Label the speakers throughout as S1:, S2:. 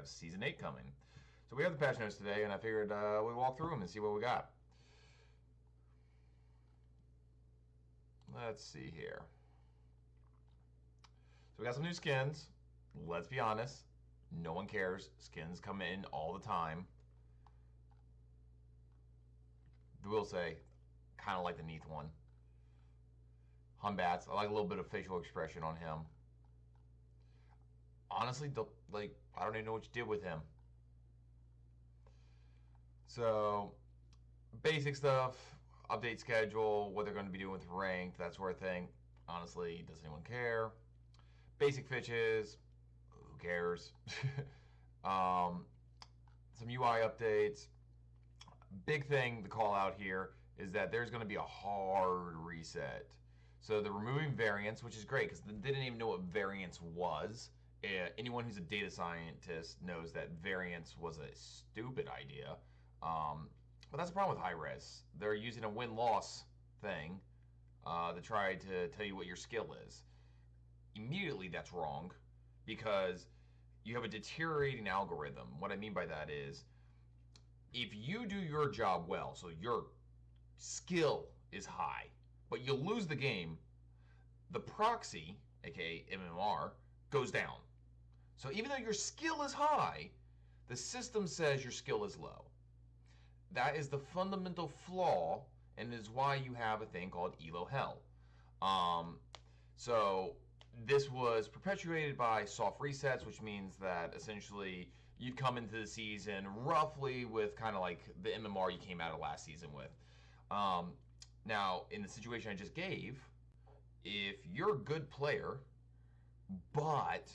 S1: have Season 8 coming. So we have the patch notes today, and I figured we'd walk through them and see what we got. Let's see here. So we got some new skins. Let's be honest, no one cares. Skins come in all the time. I will say, kind of like the Neath one. Humbats, I like a little bit of facial expression on him. Honestly, I don't even know what you did with him. So, basic stuff, update schedule, what they're going to be doing with ranked, that sort of thing. Honestly, does anyone care? Basic fitches, who cares? Some UI updates. Big thing to call out here is that there's going to be a hard reset. So they're removing variance, which is great because they didn't even know what variance was. Anyone who's a data scientist knows that variance was a stupid idea. But that's the problem with high res. They're using a win-loss thing to try to tell you what your skill is. Immediately, that's wrong because you have a deteriorating algorithm. What I mean by that is, if you do your job well, so your skill is high, but you lose the game, the proxy, aka MMR, goes down. So even though your skill is high, the system says your skill is low. That is the fundamental flaw, and is why you have a thing called ELO hell. So this was perpetuated by soft resets, which means that essentially you'd come into the season roughly with kind of like the MMR you came out of last season with. Now, in the situation I just gave, if you're a good player, but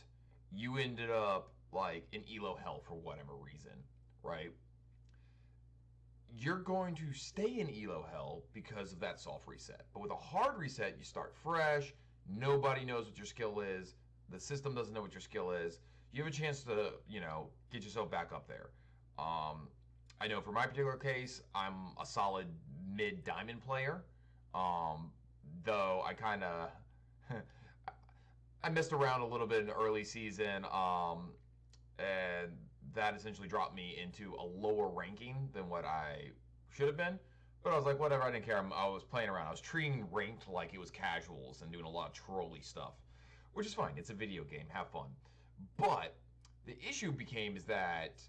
S1: you ended up like in ELO hell for whatever reason, right? You're going to stay in ELO hell because of that soft reset. But with a hard reset, you start fresh. Nobody knows what your skill is. The system doesn't know what your skill is. You have a chance to, get yourself back up there. I know for my particular case, I'm a solid mid-diamond player. Though I kind of I messed around a little bit in the early season, and that essentially dropped me into a lower ranking than what I should have been. But I was like, whatever, I didn't care. I was playing around. I was treating ranked like it was casuals and doing a lot of trolly stuff, which is fine. It's a video game. Have fun. But the issue became is that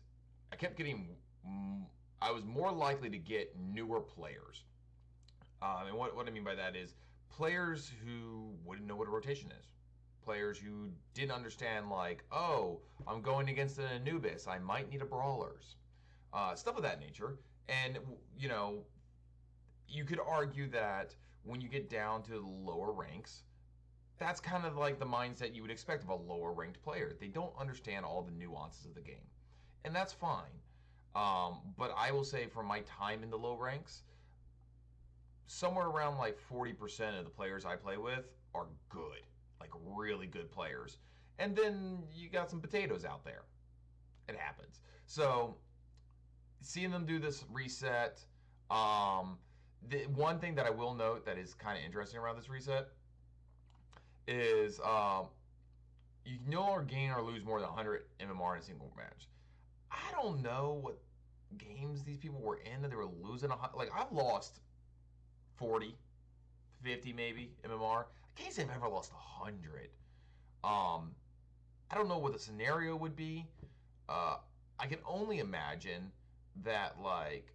S1: I kept getting, I was more likely to get newer players. And what I mean by that is players who wouldn't know what a rotation is. Players who didn't understand, like, oh, I'm going against an Anubis. I might need a Brawlers. Stuff of that nature. And, you could argue that when you get down to the lower ranks, that's kind of like the mindset you would expect of a lower ranked player. They don't understand all the nuances of the game. And that's fine. But I will say from my time in the low ranks, somewhere around like 40% of the players I play with are good. Like really good players. And then you got some potatoes out there. It happens. So seeing them do this reset, the one thing that I will note that is kind of interesting around this reset is you no longer gain or lose more than 100 MMR in a single match. I don't know what games these people were in that they were losing. Like, I've lost 40, 50 maybe MMR. I can't say I've ever lost 100. I don't know what the scenario would be. I can only imagine that, like,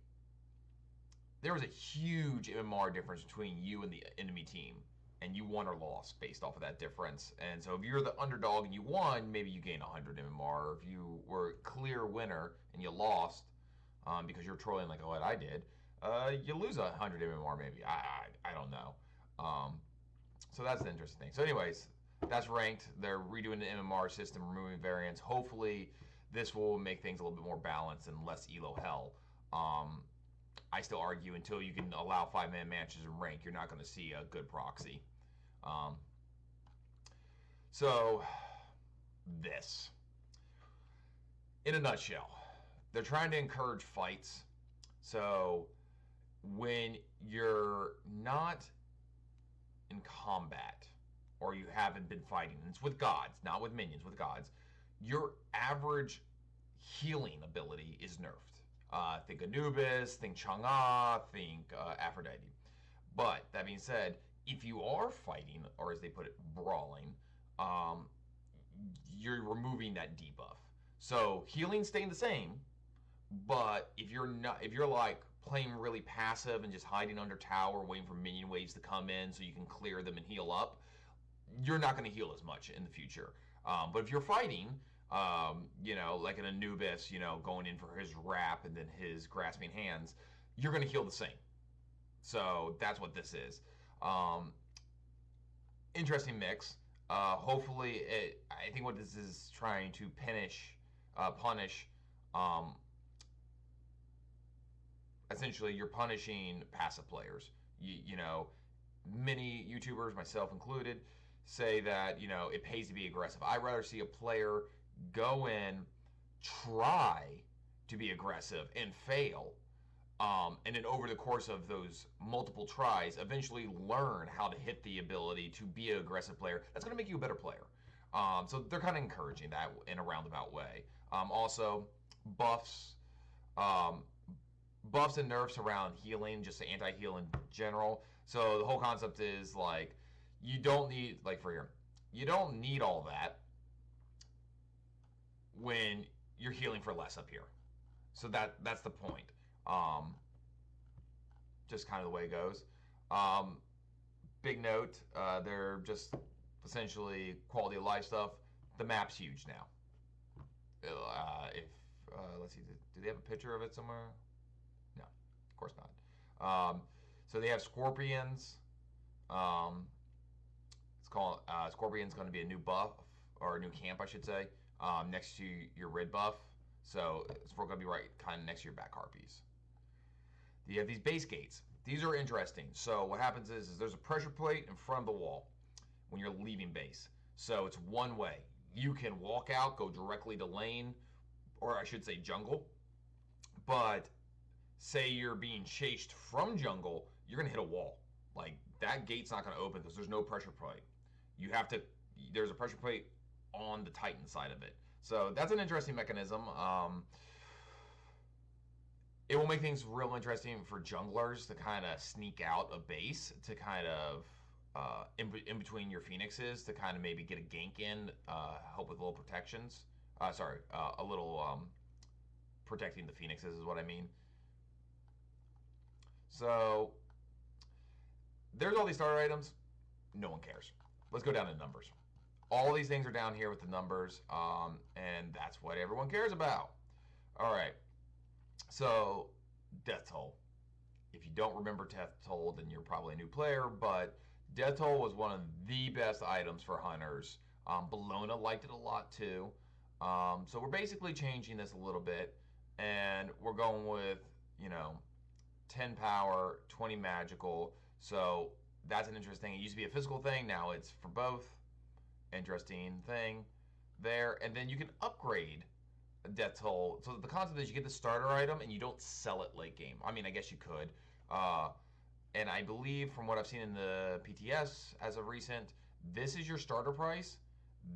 S1: there was a huge MMR difference between you and the enemy team, and you won or lost based off of that difference. And so if you're the underdog and you won, maybe you gain 100 MMR. Or if you were a clear winner and you lost because you're trolling like what I did, you lose 100 MMR maybe. I don't know. So that's the interesting thing. So anyways, that's ranked. They're redoing the MMR system, removing variance. Hopefully this will make things a little bit more balanced and less ELO hell. I still argue until you can allow 5-man matches in rank, you're not going to see a good proxy. So this, in a nutshell, they're trying to encourage fights. So when you're not in combat or you haven't been fighting, and it's with gods, not with minions, with gods, your average healing ability is nerfed. Think Anubis, think Chang'e, think Aphrodite. But that being said, if you are fighting, or as they put it, brawling, um, you're removing that debuff. So healing staying the same, but if you're like playing really passive and just hiding under tower, waiting for minion waves to come in so you can clear them and heal up, you're not going to heal as much in the future. But if you're fighting, like an Anubis, going in for his wrap and then his grasping hands, you're going to heal the same. So that's what this is. Interesting mix. Hopefully, I think what this is trying to punish. Essentially, you're punishing passive players. Many YouTubers, myself included, say that it pays to be aggressive. I'd rather see a player go in, try to be aggressive, and fail. And then over the course of those multiple tries, eventually learn how to hit the ability to be an aggressive player. That's going to make you a better player. So they're kind of encouraging that in a roundabout way. Also, buffs and nerfs around healing, just the anti-heal in general. So the whole concept is like, you don't need, like for here, you don't need all that when you're healing for less up here. So that's the point. Just kind of the way it goes. Big note, they're just essentially quality of life stuff. The map's huge now. Let's see, do they have a picture of it somewhere? No, of course not. So they have scorpions. It's called Scorpion's going to be a new buff, or a new camp, I should say, next to your red buff. So it's going to be right kind of next to your back harpies. You have these base gates. These are interesting. So what happens is there's a pressure plate in front of the wall when you're leaving base. So it's one way. You can walk out, go directly to lane, or I should say jungle. But say you're being chased from jungle, you're going to hit a wall. Like, that gate's not going to open because there's no pressure plate. There's a pressure plate on the Titan side of it. So that's an interesting mechanism. It will make things real interesting for junglers to kind of sneak out a base, to kind of in between your phoenixes, to kind of maybe get a gank in, help with little protections. A little protecting the phoenixes is what I mean. So there's all these starter items. No one cares. Let's go down to numbers. All these things are down here with the numbers, and that's what everyone cares about. All right. So, death toll. If you don't remember death toll, then you're probably a new player, but death toll was one of the best items for hunters. Bologna liked it a lot too. So we're basically changing this a little bit, and we're going with, 10 power, 20 magical. So that's an interesting. It used to be a physical thing. Now it's for both. Interesting thing there. And then you can upgrade death toll. So the concept is you get the starter item and you don't sell it late game. I mean, I guess you could. And I believe from what I've seen in the PTS as of recent, this is your starter price.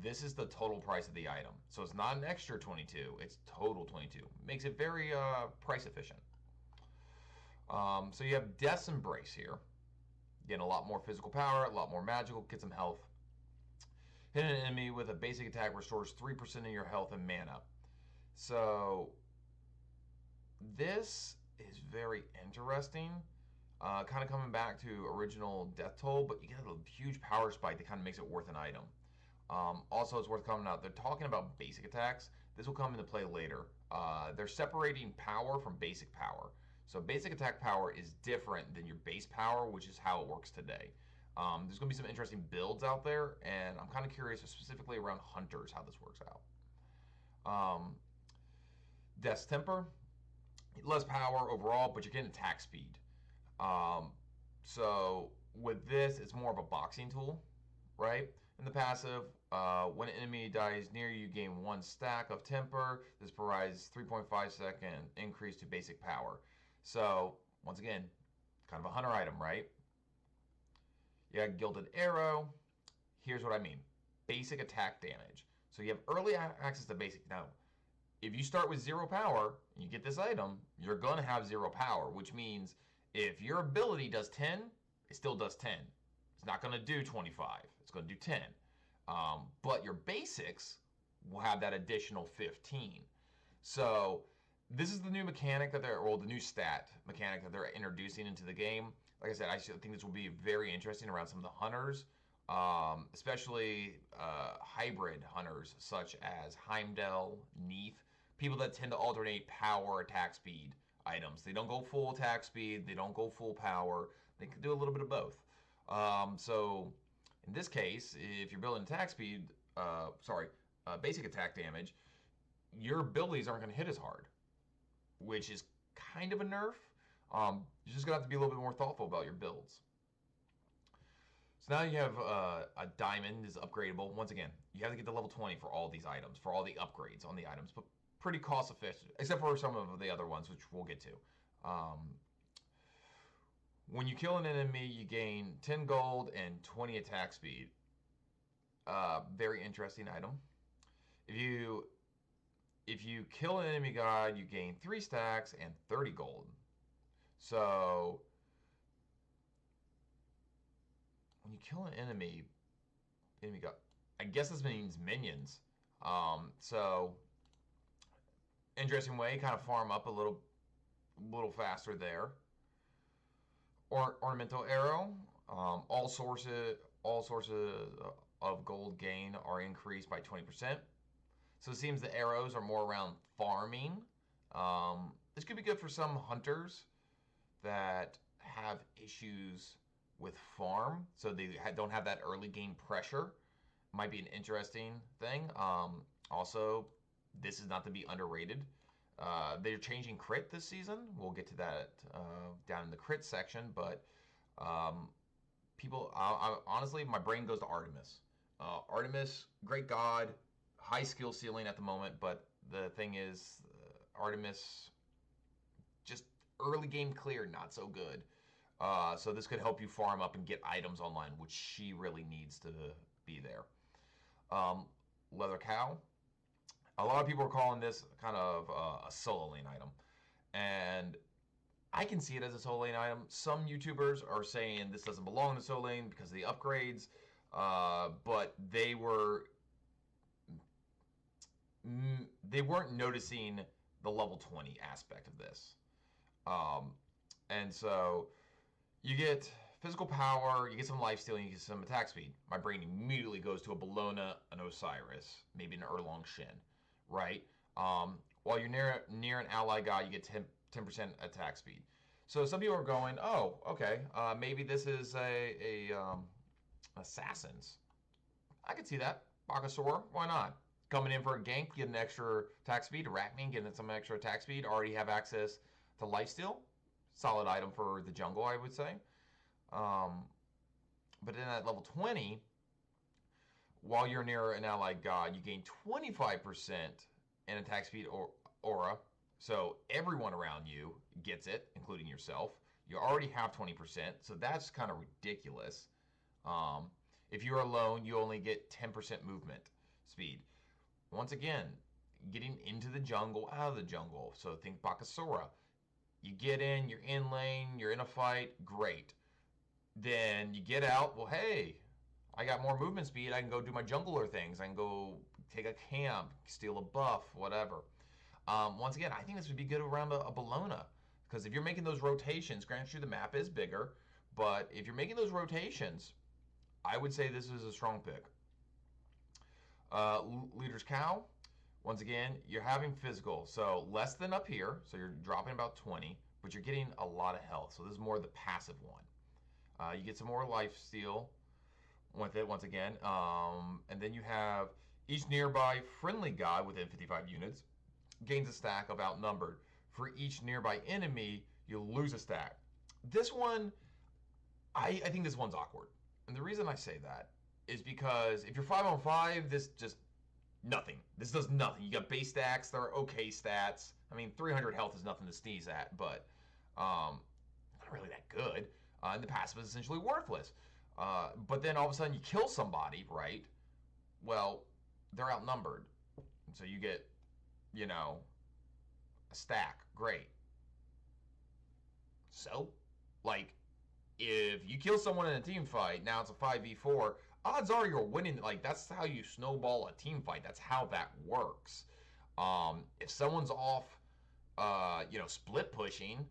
S1: This is the total price of the item. So it's not an extra 22. It's total 22. Makes it very price efficient. So you have Death's Embrace here. Getting a lot more physical power, a lot more magical, get some health. Hit an enemy with a basic attack, restores 3% of your health and mana. So this is very interesting. Kind of coming back to original death toll, but you get a huge power spike that kind of makes it worth an item. Also, it's worth coming out. They're talking about basic attacks. This will come into play later. They're separating power from basic power. So basic attack power is different than your base power, which is how it works today. There's going to be some interesting builds out there, and I'm kind of curious specifically around hunters how this works out. Death's Temper, less power overall, but you're getting attack speed. So with this, it's more of a boxing tool, right? In the passive, when an enemy dies near you, gain 1 stack of Temper. This provides 3.5 second increase to basic power. So once again, kind of a hunter item, right? You got Gilded Arrow. Here's what I mean. Basic attack damage. So you have early access to basic. Now, if you start with 0 power and you get this item, you're going to have 0 power, which means if your ability does 10, it still does 10. It's not going to do 25. It's going to do 10. But your basics will have that additional 15. So this is the new mechanic that the new stat mechanic that they're introducing into the game. Like I said, I think this will be very interesting around some of the hunters, especially hybrid hunters such as Heimdall, Neath, people that tend to alternate power, attack speed items. They don't go full attack speed, they don't go full power, they can do a little bit of both. So in this case, if you're building attack speed, basic attack damage, your abilities aren't going to hit as hard, which is kind of a nerf. You're just going to have to be a little bit more thoughtful about your builds. So now you have a diamond is upgradable. Once again, you have to get to level 20 for all these items, for all the upgrades on the items, but pretty cost efficient, except for some of the other ones, which we'll get to. When you kill an enemy, you gain 10 gold and 20 attack speed. Very interesting item. If you kill an enemy god, you gain 3 stacks and 30 gold. So when you kill an enemy god, I guess this means minions. So interesting way, kind of farm up a little faster there. Ornamental arrow. All sources of gold gain are increased by 20%. So it seems the arrows are more around farming. This could be good for some hunters that have issues with farm, so they don't have that early game pressure. Might be an interesting thing. Also, this is not to be underrated. They're changing crit this season. We'll get to that down in the crit section, but honestly, my brain goes to Artemis. Artemis, great god, high skill ceiling at the moment, but the thing is, Artemis, just early game clear, not so good. So this could help you farm up and get items online, which she really needs to be there. Leather cow. A lot of people are calling this kind of a solo lane item, and I can see it as a solo lane item. Some YouTubers are saying this doesn't belong in the solo lane because of the upgrades, but they weren't noticing the level 20 aspect of this. And so you get physical power, you get some lifesteal, and you get some attack speed. My brain immediately goes to a Bellona, an Osiris, maybe an Erlong Shin, right? While you're near an ally god, you get 10% attack speed. So some people are going, oh, okay, maybe this is a assassins. I could see that. Bakasor, why not? Coming in for a gank, get an extra attack speed. Arachne, getting some extra attack speed. Already have access to lifesteal. Solid item for the jungle, I would say. But then at level 20, while you're near an allied god, you gain 25% in attack speed or aura. So everyone around you gets it, including yourself. You already have 20%, so that's kind of ridiculous. If you're alone, you only get 10% movement speed. Once again, getting into the jungle, out of the jungle. So think Bakasura. You get in, you're in lane, you're in a fight, great. Then you get out, well, hey, I got more movement speed. I can go do my jungler things. I can go take a camp, steal a buff, whatever. Once again, I think this would be good around a Bellona. Because if you're making those rotations, granted the map is bigger, but if you're making those rotations, I would say this is a strong pick. Leader's Cow, once again, you're having physical, so less than up here, so you're dropping about 20, but you're getting a lot of health, so this is more the passive one. You get some more life steal with it, once again, and then you have each nearby friendly god within 55 units gains a stack of outnumbered. For each nearby enemy, you'll lose a stack. This one, I think this one's awkward, and the reason I say that is because if you're 5-on-5, this just nothing. This does nothing. You got base stacks, they're okay stats. I mean, 300 health is nothing to sneeze at, but not really that good. And the passive is essentially worthless. But then all of a sudden you kill somebody, right? Well, they're outnumbered. So you get you know, a stack. Great. So, like, if you kill someone in a team fight, now it's a 5v4, odds are you're winning. Like, that's how you snowball a team fight. That's how that works. If someone's off, split pushing,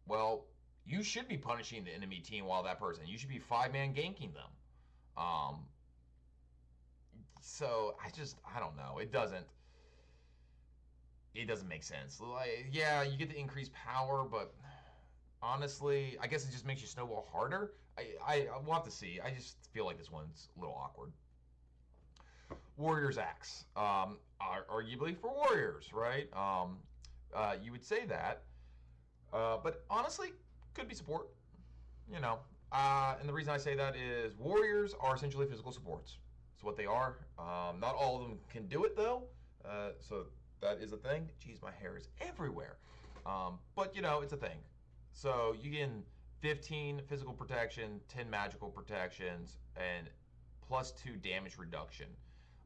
S1: well, you should be punishing the enemy team while that person. You should be 5-man ganking them. So I don't know. It doesn't make sense. Like, yeah, you get the increased power, but honestly, I guess it just makes you snowball harder. I will have to see. I just feel like this one's a little awkward. Warrior's Axe. Arguably for warriors, right? You would say that. But honestly, could be support. You know. And the reason I say that is warriors are essentially physical supports. It's what they are. Not all of them can do it, though. So that is a thing. Jeez, my hair is everywhere. But, it's a thing. So you get 15 physical protection, 10 magical protections, and plus 2 damage reduction.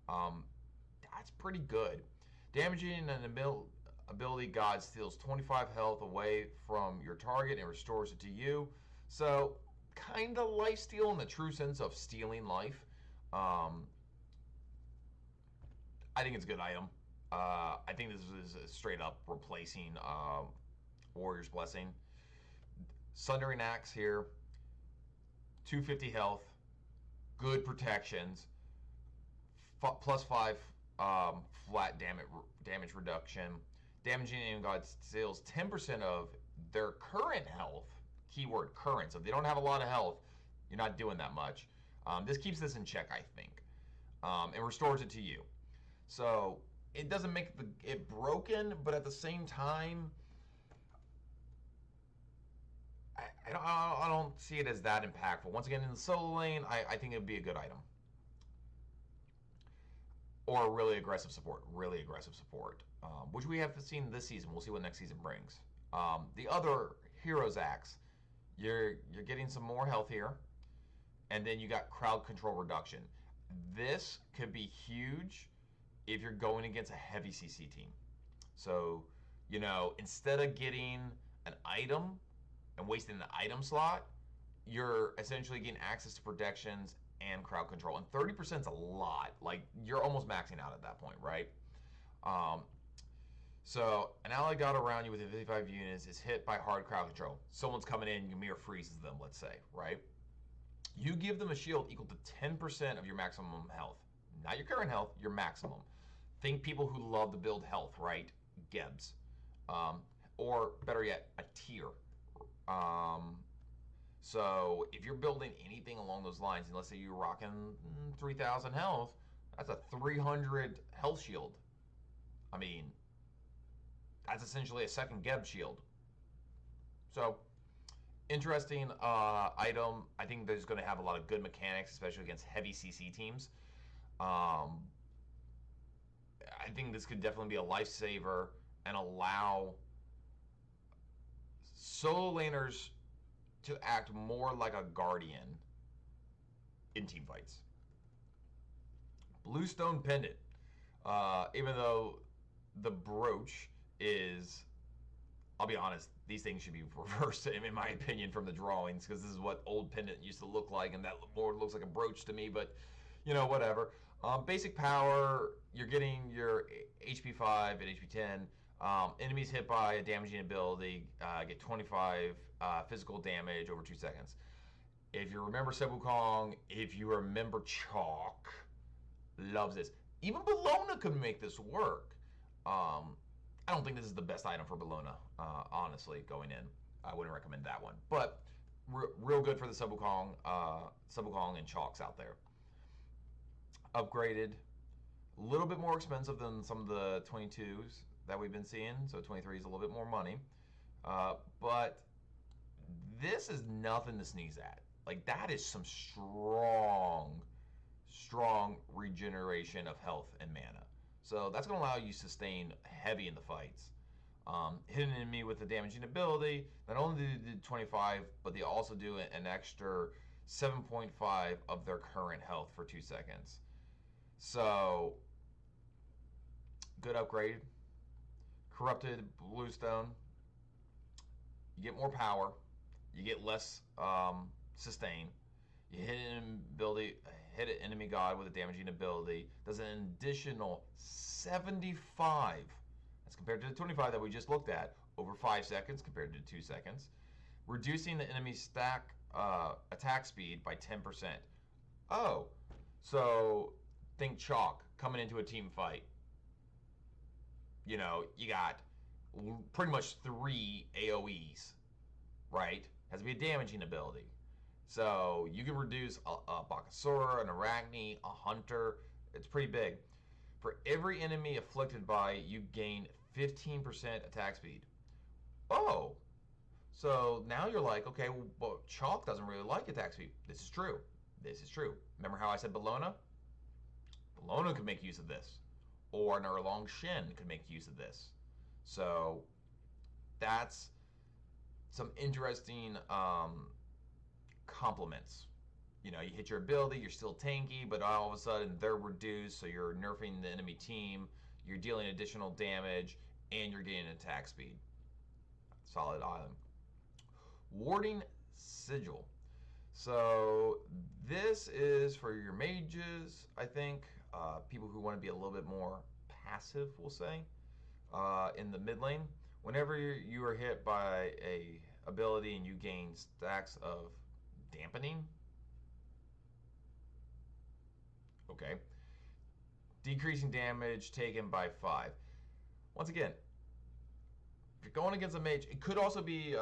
S1: That's pretty good. Damaging an ability god steals 25 health away from your target and restores it to you. So, kind of lifesteal in the true sense of stealing life. I think it's a good item. I think this is straight up replacing Warrior's Blessing. Sundering Axe here, 250 health, good protections, plus 5 flat damage reduction. Damaging enemy god steals 10% of their current health. Keyword current. So if they don't have a lot of health, you're not doing that much. This keeps this in check, I think, and restores it to you. So it doesn't make it broken, but at the same time, I don't see it as that impactful. Once again, in the solo lane, I think it would be a good item. Or really aggressive support. Which we have seen this season. We'll see what next season brings. The other Hero's Axe, you're getting some more health here. And then you got crowd control reduction. This could be huge if you're going against a heavy CC team. So, instead of getting an item and wasting the item slot, you're essentially getting access to protections and crowd control. And 30% is a lot. Like, you're almost maxing out at that point, right? So, an ally god around you within 55 units is hit by hard crowd control. Someone's coming in, you mirror freezes them, let's say, right? You give them a shield equal to 10% of your maximum health. Not your current health, your maximum. Think people who love to build health, right? Gebs. Or, better yet, a tier. So if you're building anything along those lines, and let's say you're rocking 3,000 health, that's a 300 health shield. I mean, that's essentially a second Geb shield. So, interesting item. I think there's going to have a lot of good mechanics, especially against heavy CC teams. I think this could definitely be a lifesaver and allow solo laners to act more like a guardian in team fights. Bluestone Pendant. Even though the brooch is, I'll be honest, these things should be reversed, in my opinion, from the drawings, because this is what old pendant used to look like, and that more looks like a brooch to me, but, whatever. Basic power, you're getting your HP 5 and HP 10. Enemies hit by a damaging ability get 25 physical damage over 2 seconds. If you remember Sebu Kong, if you remember Chalk, loves this. Even Bologna could make this work. I don't think this is the best item for Bologna, honestly, going in. I wouldn't recommend that one. But real good for the Sebu Kong and Chalks out there. Upgraded. A little bit more expensive than some of the 22s that we've been seeing. So 23 is a little bit more money. But this is nothing to sneeze at. Like, that is some strong regeneration of health and mana. So that's going to allow you to sustain heavy in the fights. Hit an enemy with a damaging ability. Not only do they do 25, but they also do an extra 7.5 of their current health for 2 seconds. So, good upgrade. corrupted bluestone. You get more power. You get less sustain. You hit an ability, hit an enemy god with a damaging ability. Does an additional 75. That's compared to the 25 that we just looked at. Over 5 seconds compared to 2 seconds. Reducing the enemy's stack attack speed by 10%. Oh, so think chalk coming into a team fight. You know, you got pretty much 3 AoEs, right? Has to be a damaging ability. So you can reduce a Bakasura, an Arachne, a Hunter. It's pretty big. For every enemy afflicted by, you gain 15% attack speed. Oh, so now you're like, okay, well, Chalk doesn't really like attack speed. This is true. This is true. Remember how I said Bellona? Bellona could make use of this. Or an Erlong Shin could make use of this. So that's some interesting compliments. You know, you hit your ability, you're still tanky, but all of a sudden they're reduced, so you're nerfing the enemy team, you're dealing additional damage, and you're getting attack speed. Solid item. Warding Sigil. So this is for your mages, I think. People who want to be a little bit more passive, we'll say, in the mid lane. Whenever you are hit by a ability and you gain stacks of dampening, okay, decreasing damage taken by 5. Once again, if you're going against a mage, it could also be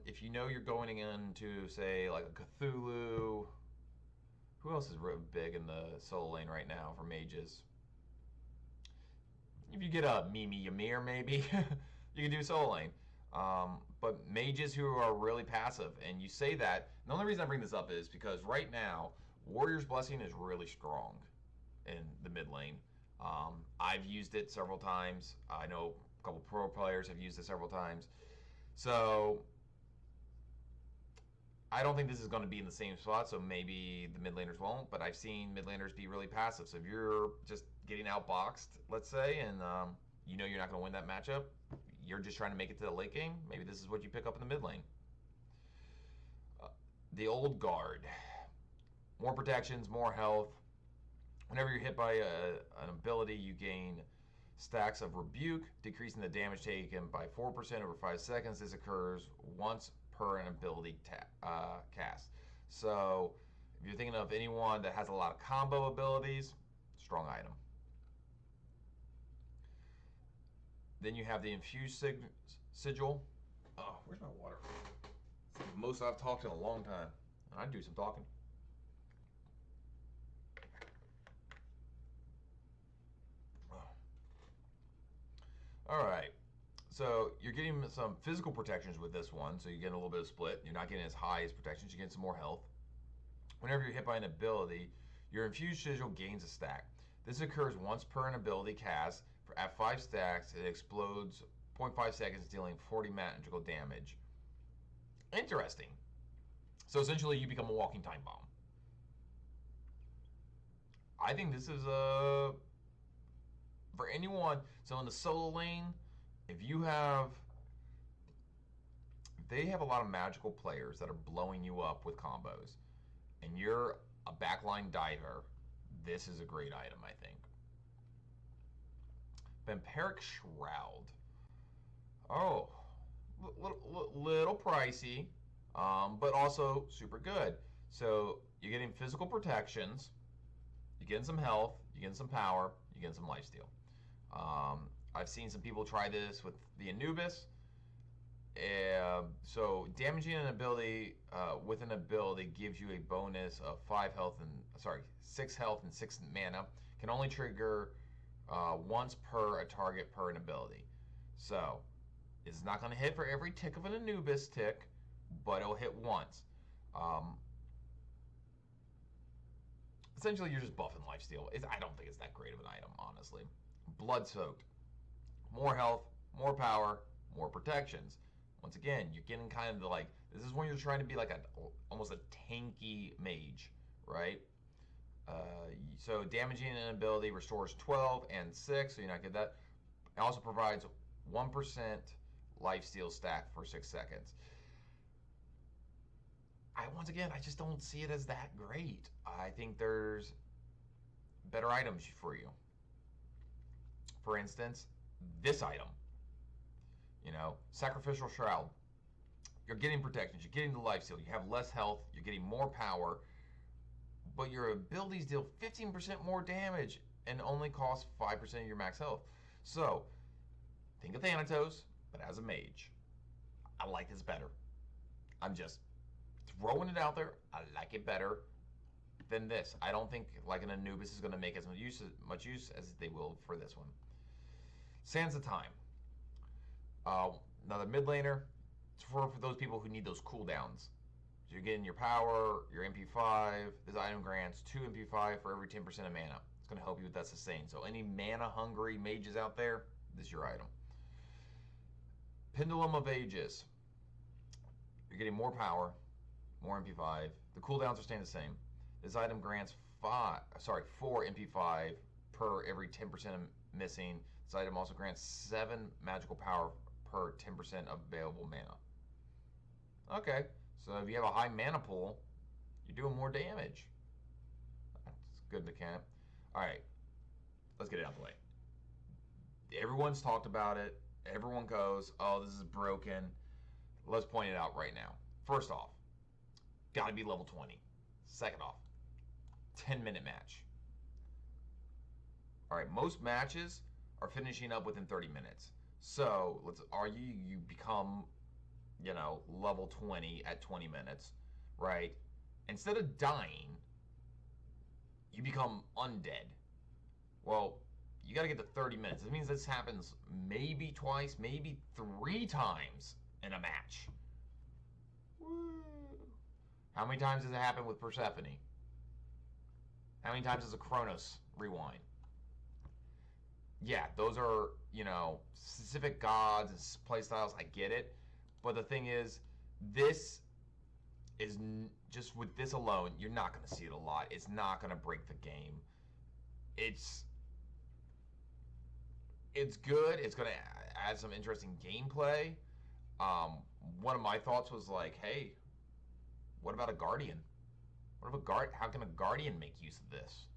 S1: if you know you're going into, say, like a Cthulhu. Who else is real big in the solo lane right now for mages? If you get a Mimi Ymir, maybe you can do solo lane. But mages who are really passive, and you say that, and the only reason I bring this up is because right now, Warrior's Blessing is really strong in the mid lane. I've used it several times. I know a couple pro players have used it several times. So I don't think this is going to be in the same spot, so maybe the mid laners won't, but I've seen mid laners be really passive. So if you're just getting outboxed, let's say, and you know you're not going to win that matchup, you're just trying to make it to the late game, maybe this is what you pick up in the mid lane. The Old Guard. More protections, more health. Whenever you're hit by an ability, you gain stacks of Rebuke, decreasing the damage taken by 4% over 5 seconds. This occurs once per an ability cast. So if you're thinking of anyone that has a lot of combo abilities, strong item. Then you have the Infused Sigil. Oh, where's my water? It's the most I've talked in a long time. I do some talking. All right. So you're getting some physical protections with this one, so you're getting a little bit of split. You're not getting as high as protections, you're getting some more health. Whenever you're hit by an ability, your Infused Sigil gains a stack. This occurs once per an ability cast. At 5 stacks, it explodes 0.5 seconds, dealing 40 magical damage. Interesting. So essentially, you become a walking time bomb. I think this is for anyone. So in the solo lane, if they have a lot of magical players that are blowing you up with combos, and you're a backline diver, this is a great item, I think. Vampiric Shroud. Oh, little pricey, but also super good. So you're getting physical protections, you're getting some health, you're getting some power, you're getting some lifesteal. I've seen some people try this with the Anubis. So damaging an ability with an ability gives you a bonus of 6 health and 6 mana. Can only trigger once per a target per an ability. So it's not going to hit for every tick of an Anubis tick, but it'll hit once. Essentially, you're just buffing lifesteal. I don't think it's that great of an item, honestly. Blood Soaked. More health, more power, more protections. Once again, you're getting kind of like, this is when you're trying to be like almost a tanky mage, right? So damaging an ability restores 12 and 6, so you're not get that. It also provides 1% lifesteal stack for 6 seconds. Once again, I just don't see it as that great. I think there's better items for you. For instance, this item. Sacrificial Shroud. You're getting protections, you're getting the lifesteal, you have less health, you're getting more power, but your abilities deal 15% more damage and only cost 5% of your max health. So, think of Thanatos, but as a mage. I like this better. I'm just throwing it out there. I like it better than this. I don't think like an Anubis is going to make as much use as they will for this one. Sands of Time. Another mid laner. It's for those people who need those cooldowns. So you're getting your power, your MP5. This item grants 2 MP5 for every 10% of mana. It's going to help you with that sustain. So any mana hungry mages out there, this is your item. Pendulum of Ages. You're getting more power, more MP5. The cooldowns are staying the same. This item grants 4 MP5 per every 10% of missing. This item also grants 7 magical power per 10% of available mana. Okay, so if you have a high mana pool, you're doing more damage. That's good mechanic. Alright, let's get it out of the way. Everyone's talked about it. Everyone goes, oh, this is broken. Let's point it out right now. First off, gotta be level 20. Second off, 10-minute match. Alright, most matches are finishing up within 30 minutes. So, let's argue you become, level 20 at 20 minutes, right? Instead of dying, you become undead. Well, you got to get to 30 minutes. It means this happens maybe twice, maybe 3 times in a match. Woo. How many times does it happen with Persephone? How many times does a Chronos rewind? Yeah, those are, specific gods and playstyles. I get it. But the thing is, this is just with this alone, you're not going to see it a lot. It's not going to break the game. It's good. It's going to add some interesting gameplay. One of my thoughts was like, hey, what about a Guardian? How can a Guardian make use of this?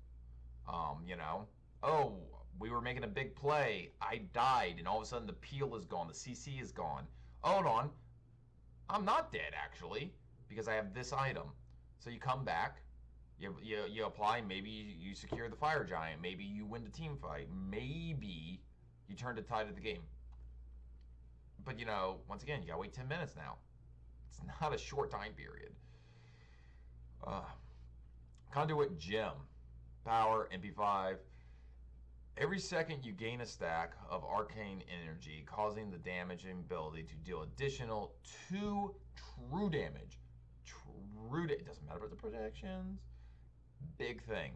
S1: Oh, we were making a big play. I died, and all of a sudden the peel is gone. The CC is gone. Hold on. I'm not dead, actually, because I have this item. So you come back, you apply, maybe you secure the Fire Giant, maybe you win the team fight, maybe you turn the tide of the game. But, once again, you gotta wait 10 minutes now. It's not a short time period. Conduit Gem. Power, MP5. Every second you gain a stack of arcane energy, causing the damaging ability to deal additional 2 true damage. It doesn't matter about the protections. Big thing.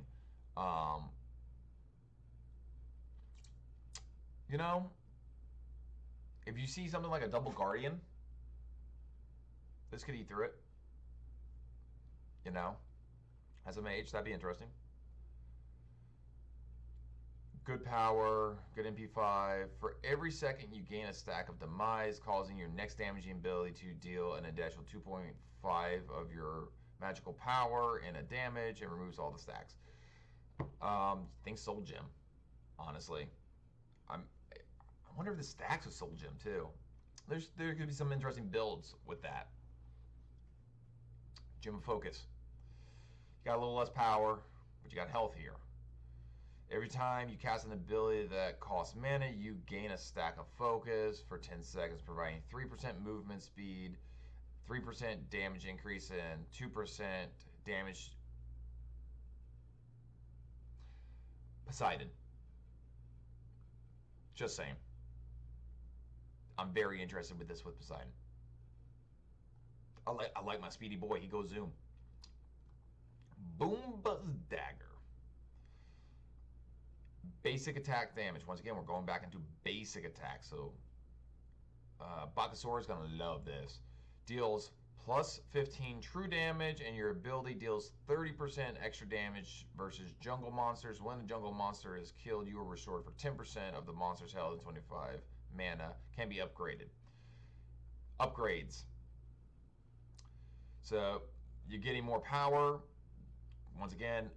S1: If you see something like a double Guardian, this could eat through it. As a mage, that'd be interesting. Good power, good MP5. For every second you gain a stack of demise, causing your next damaging ability to deal an additional 2.5 of your magical power and a damage, and removes all the stacks. Think Soul Gem, honestly. I wonder if the stacks with Soul Gem too. There could be some interesting builds with that. Gem of Focus. You got a little less power, but you got health here. Every time you cast an ability that costs mana, you gain a stack of focus for 10 seconds, providing 3% movement speed, 3% damage increase, and 2% damage. Poseidon. Just saying. I'm very interested with this with Poseidon. I like my speedy boy. He goes zoom. Boom Buzz Dagger. Basic attack damage. Once again, we're going back into basic attack. So, Bakasora is going to love this. Deals plus 15 true damage, and your ability deals 30% extra damage versus jungle monsters. When the jungle monster is killed, you are restored for 10% of the monster's health and 25 mana can be upgraded. Upgrades. So you're getting more power. Once again,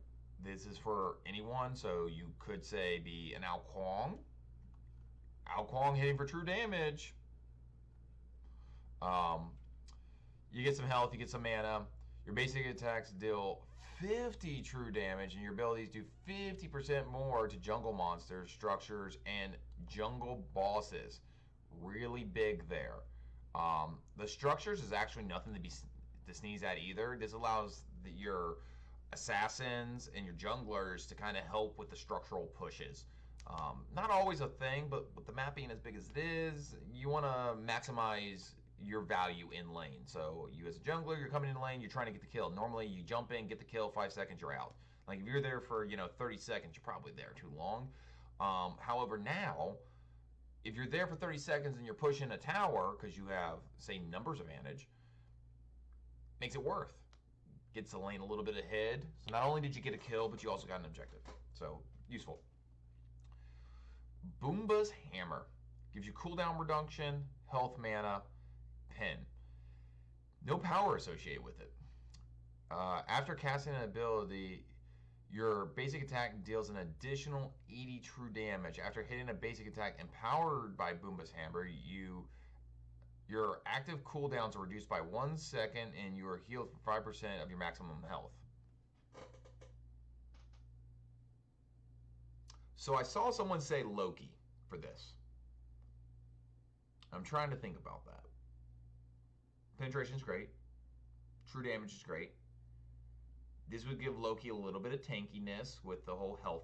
S1: this is for anyone, so you could say be an Ao Kuang. Ao Kuang hitting for true damage. You get some health, you get some mana. Your basic attacks deal 50 true damage, and your abilities do 50% more to jungle monsters, structures, and jungle bosses. Really big there. The structures is actually nothing to sneeze at either. This allows your assassins and your junglers to kind of help with the structural pushes. Not always a thing, but with the map being as big as it is, you want to maximize your value in lane. So you as a jungler, you're coming in lane, you're trying to get the kill. Normally you jump in, get the kill, 5 seconds, you're out. Like if you're there for 30 seconds, you're probably there too long. However, now if you're there for 30 seconds and you're pushing a tower because you have, say, numbers advantage, makes it worth. Gets the lane a little bit ahead. So not only did you get a kill, but you also got an objective. So useful. Boomba's Hammer gives you cooldown reduction, health, mana, pin. No power associated with it. After casting an ability, your basic attack deals an additional 80 true damage. After hitting a basic attack empowered by Boomba's Hammer, your active cooldowns are reduced by 1 second, and you are healed for 5% of your maximum health. So I saw someone say Loki for this. I'm trying to think about that. Penetration is great. True damage is great. This would give Loki a little bit of tankiness with the whole health.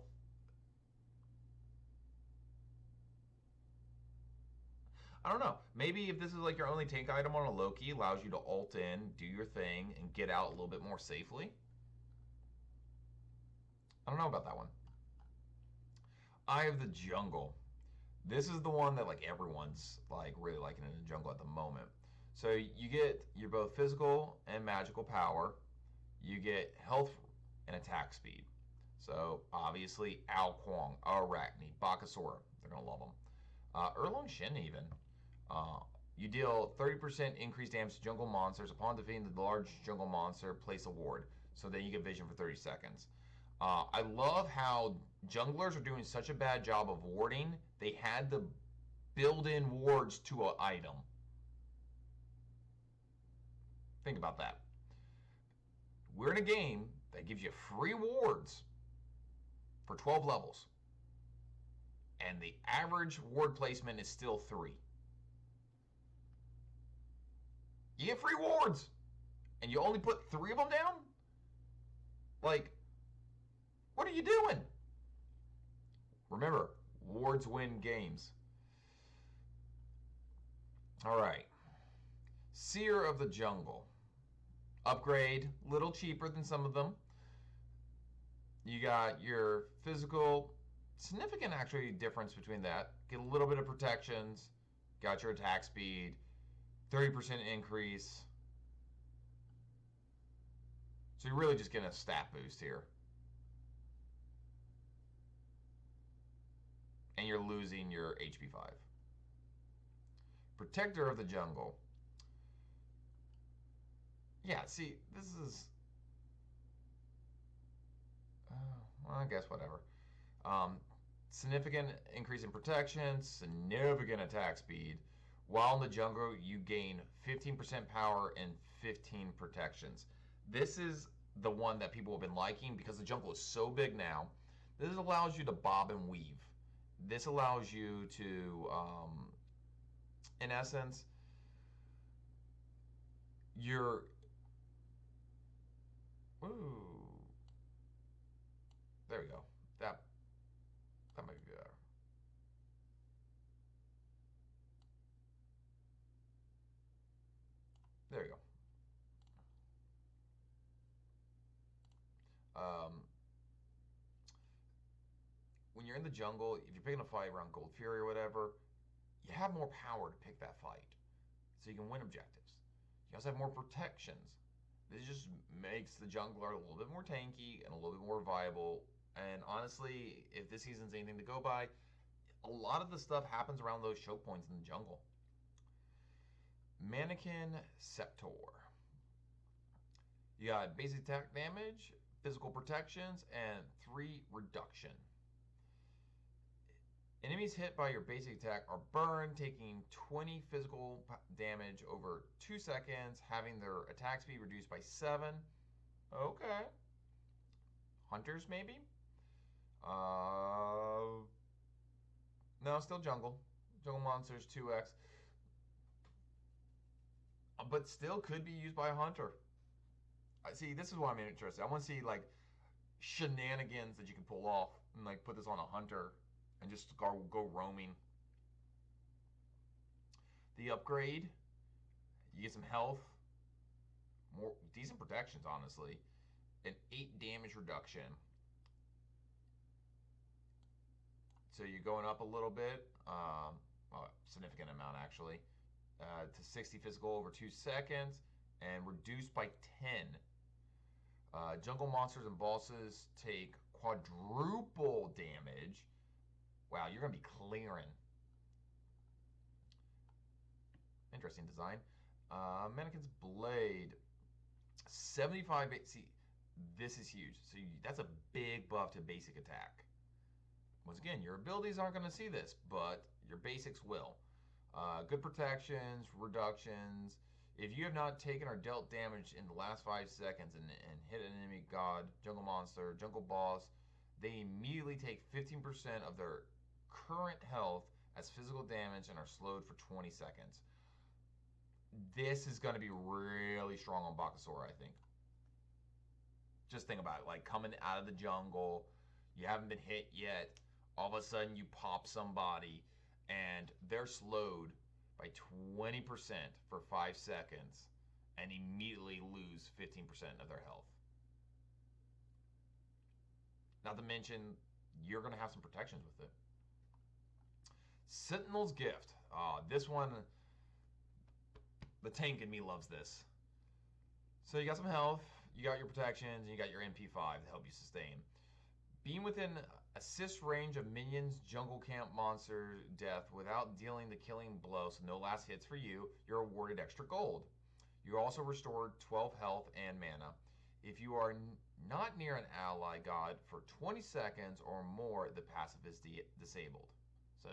S1: I don't know. Maybe if this is like your only tank item on a Loki, allows you to ult in, do your thing, and get out a little bit more safely. I don't know about that one. Eye of the Jungle. This is the one that like everyone's like really liking in the jungle at the moment. So you get your both physical and magical power. You get health and attack speed. So obviously Ao Kuang, Arachne, Bakasura, they're gonna love them. Erlong Shin even. You deal 30% increased damage to jungle monsters upon defeating the large jungle monster. Place a ward. So then you get vision for 30 seconds. I love how junglers are doing such a bad job of warding. They had to build in wards to an item. Think about that. We're in a game that gives you free wards for 12 levels. And the average ward placement is still 3. You get free wards. And you only put 3 of them down? Like, what are you doing? Remember, wards win games. All right. Seer of the Jungle. Upgrade, little cheaper than some of them. You got your physical, significant actually difference between that. Get a little bit of protections. Got your attack speed, 30% increase. So you're really just getting a stat boost here. And you're losing your HP 5. Protector of the Jungle. Yeah, see, this is... well, I guess whatever. Significant increase in protection, significant attack speed. While in the jungle, you gain 15% power and 15 protections. This is the one that people have been liking because the jungle is so big now. This allows you to bob and weave. This allows you to, in essence, you're... Ooh. There we go. That might be better. There we go. When you're in the jungle, if you're picking a fight around Gold Fury or whatever, you have more power to pick that fight. So you can win objectives. You also have more protections. This just makes the jungler a little bit more tanky and a little bit more viable. And honestly, if this season's anything to go by, a lot of the stuff happens around those choke points in the jungle. Mannequin Sceptor. You got basic attack damage, physical protections, and 3 reduction. Enemies hit by your basic attack are burned, taking 20 physical damage over 2 seconds, having their attack speed reduced by 7. Okay. Hunters, maybe? No, still jungle. Jungle monsters, 2x. But still could be used by a hunter. See, this is why I'm interested. I want to see, like, shenanigans that you can pull off and, like, put this on a hunter and just go roaming. The upgrade, you get some health, more decent protections, honestly, an 8 damage reduction. So you're going up a little bit, well, significant amount actually, to 60 physical over 2 seconds, and reduced by 10. Jungle monsters and bosses take quadruple damage. Wow, you're going to be clearing. Interesting design. Mannequin's Blade. 75. See, this is huge. So that's a big buff to basic attack. Once again, your abilities aren't going to see this, but your basics will. Good protections, reductions. If you have not taken or dealt damage in the last 5 seconds and hit an enemy god, jungle monster, jungle boss, they immediately take 15% of their current health as physical damage and are slowed for 20 seconds. This is going to be really strong on Bakasura, I think. Just think about it, like coming out of the jungle, you haven't been hit yet, all of a sudden you pop somebody and they're slowed by 20% for 5 seconds and immediately lose 15% of their health. Not to mention, you're going to have some protections with it. Sentinel's Gift. This one, the tank in me loves this. So you got some health, you got your protections, and you got your MP5 to help you sustain. Being within assist range of minions, jungle camp monster death without dealing the killing blow, so no last hits for you, you're awarded extra gold. You're also restored 12 health and mana. If you are not near an ally god for 20 seconds or more, the passive is disabled. So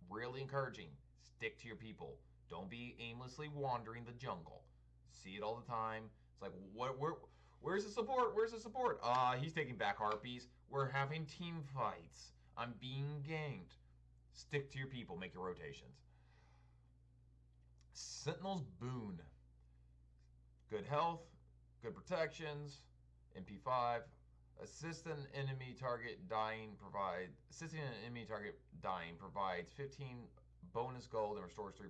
S1: really encouraging, stick to your people. Don't be aimlessly wandering the jungle. See it all the time. It's like, where's the support? Where's the support? He's taking back harpies. We're having team fights. I'm being ganked. Stick to your people. Make your rotations. Sentinel's Boon. Good health, good protections, MP5. Assisting an enemy target dying provides 15 bonus gold and restores 3%.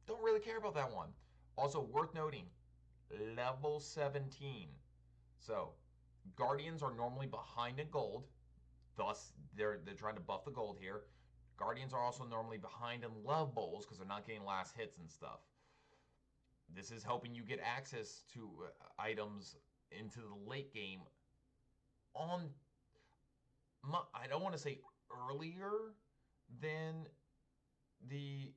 S1: Don't really care about that one. Also worth noting, level 17. So Guardians are normally behind in gold, thus they're trying to buff the gold here. Guardians are also normally behind in levels because they're not getting last hits and stuff. This is helping you get access to items into the late game on, I don't want to say earlier than the,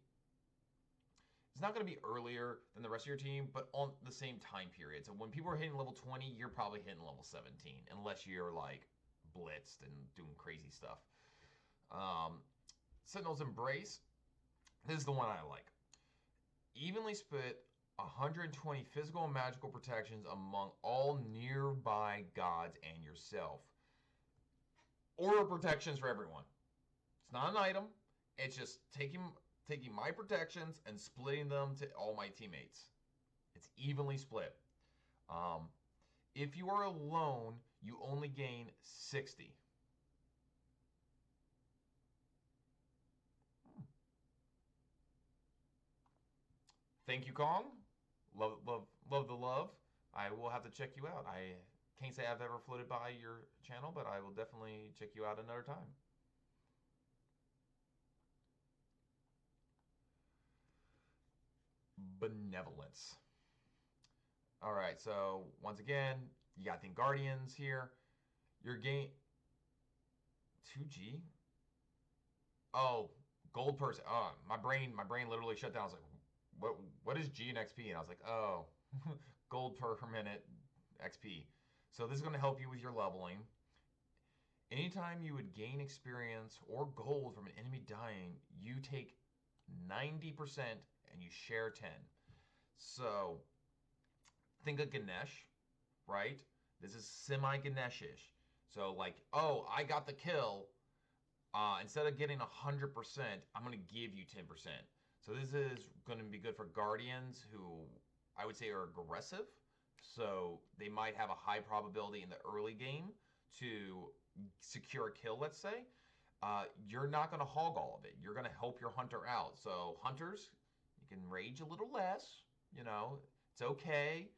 S1: it's not going to be earlier than the rest of your team, but on the same time period. So when people are hitting level 20, you're probably hitting level 17, unless you're like blitzed and doing crazy stuff. Sentinel's Embrace. This is the one I like. Evenly split 120 physical and magical protections among all nearby gods and yourself. Aura protections for everyone. It's not an item. It's just taking my protections and splitting them to all my teammates. It's evenly split. If you are alone, you only gain 60. Thank you, Kong. Love the love. I will have to check you out. I can't say I've ever floated by your channel, but I will definitely check you out another time. Benevolence. All right, so once again, you got the Guardians here. Your game 2G. oh, gold person. Oh, my brain literally shut down. I was like, what is G and XP? And I was like, oh, gold per minute XP. So this is going to help you with your leveling. Anytime you would gain experience or gold from an enemy dying, you take 90% and you share 10. So think of Ganesh, right? This is semi-Ganesh-ish. So like, oh, I got the kill. Instead of getting 100%, I'm going to give you 10%. So this is going to be good for Guardians who I would say are aggressive. So they might have a high probability in the early game to secure a kill, let's say. You're not going to hog all of it. You're going to help your hunter out. So hunters, you can rage a little less. You know, it's okay.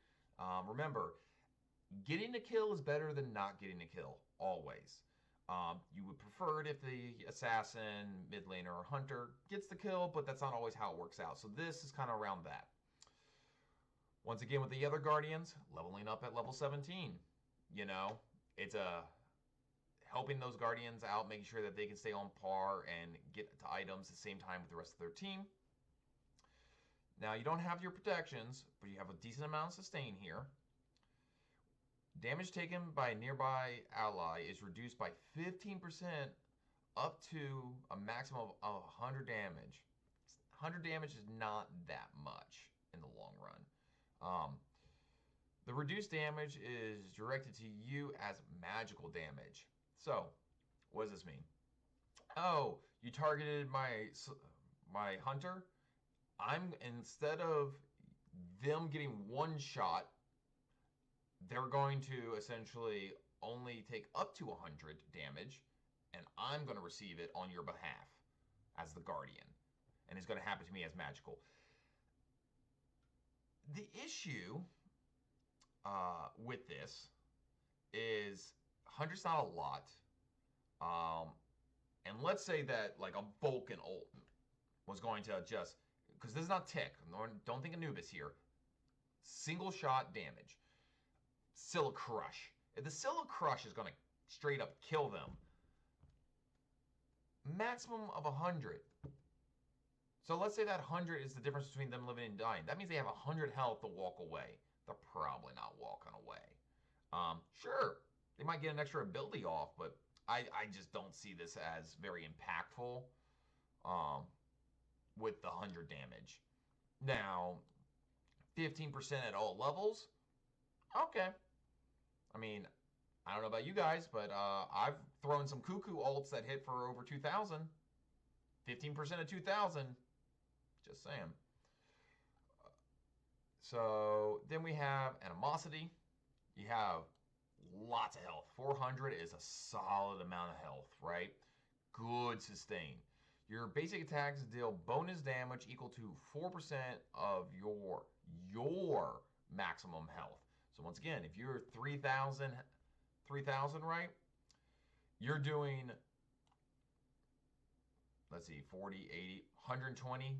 S1: Remember, getting a kill is better than not getting a kill, always. You would prefer it if the assassin, mid laner, or hunter gets the kill, but that's not always how it works out. So this is kind of around that. Once again, with the other Guardians, leveling up at level 17. You know, it's helping those Guardians out, making sure that they can stay on par and get to items at the same time with the rest of their team. Now, you don't have your protections, but you have a decent amount of sustain here. Damage taken by a nearby ally is reduced by 15% up to a maximum of 100 damage. 100 damage is not that much in the long run. The reduced damage is directed to you as magical damage. So, what does this mean? Oh, you targeted my hunter? Instead of them getting one shot, they're going to essentially only take up to 100 damage, and I'm going to receive it on your behalf as the Guardian. And it's going to happen to me as magical. The issue with this is 100's not a lot. And let's say that like a Vulcan ult was going to just, because this is not tick, don't think Anubis here. Single shot damage. Scylla Crush. If the Scylla Crush is going to straight up kill them, maximum of 100. So let's say that 100 is the difference between them living and dying. That means they have 100 health to walk away. They're probably not walking away. Sure, they might get an extra ability off, but I just don't see this as very impactful with the 100 damage. Now, 15% at all levels, okay. I mean, I don't know about you guys, but I've thrown some cuckoo ults that hit for over 2,000. 15% of 2,000. Just saying. So then we have animosity. You have lots of health. 400 is a solid amount of health, right? Good sustain. Your basic attacks deal bonus damage equal to 4% of your maximum health. So once again, if you're 3,000, right? You're doing, let's see, 40, 80, 120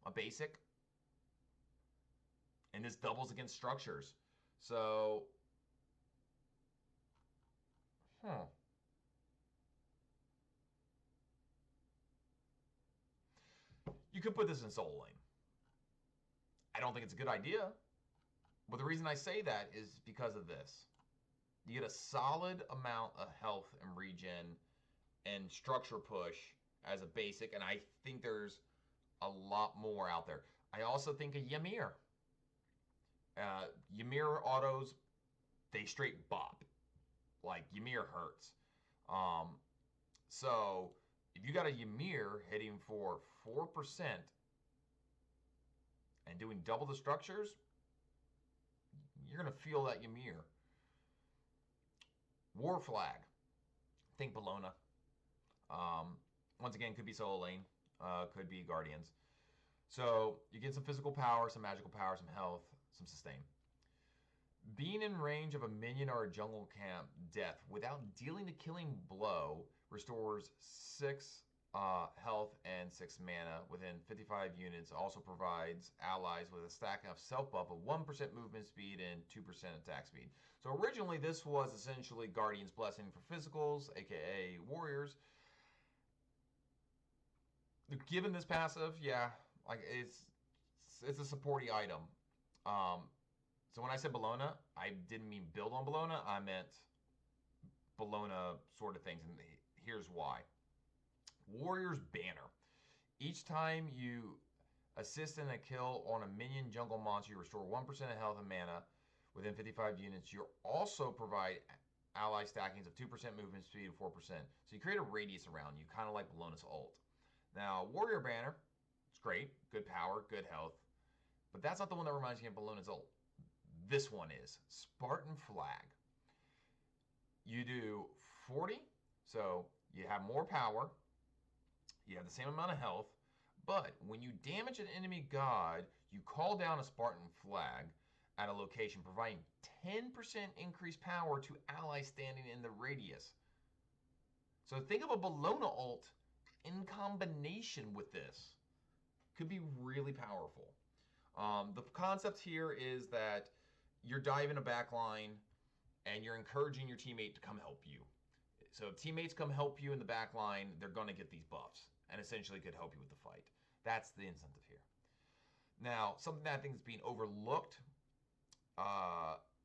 S1: a basic. And this doubles against structures. So, you could put this in Soul Lane. I don't think it's a good idea. But the reason I say that is because of this. You get a solid amount of health and regen and structure push as a basic, and I think there's a lot more out there. I also think of Ymir. Ymir autos, they straight bop. Like, Ymir hurts. So, if you got a Ymir hitting for 4% and doing double the structures, you're going to feel that Ymir. War Flag. Think Bologna. Once again, could be Soul Lane. Could be Guardians. So you get some physical power, some magical power, some health, some sustain. Being in range of a minion or a jungle camp death without dealing a killing blow restores 6 health and 6 mana within 55 units. Also provides allies with a stack of self buff of 1% movement speed and 2% attack speed. So originally this was essentially Guardian's Blessing for physicals, aka warriors. Given this passive, yeah, like it's a supporty item. So when I said Bologna, I didn't mean build on Bologna. I meant Bologna sort of things, and here's why. Warrior's Banner. Each time you assist in a kill on a minion jungle monster, you restore 1% of health and mana within 55 units. You also provide ally stackings of 2% movement speed and 4%. So you create a radius around you, kind of like Bologna's ult. Now, Warrior Banner, it's great, good power, good health, but that's not the one that reminds me of Bologna's ult. This one is Spartan Flag. You do 40, so you have more power, you have the same amount of health, but when you damage an enemy god, you call down a Spartan Flag at a location, providing 10% increased power to allies standing in the radius. So think of a Bologna ult in combination with this. Could be really powerful. The concept here is that you're diving a back line and you're encouraging your teammate to come help you. So if teammates come help you in the back line, they're going to get these buffs and essentially could help you with the fight. That's the incentive here. Now, something that I think is being overlooked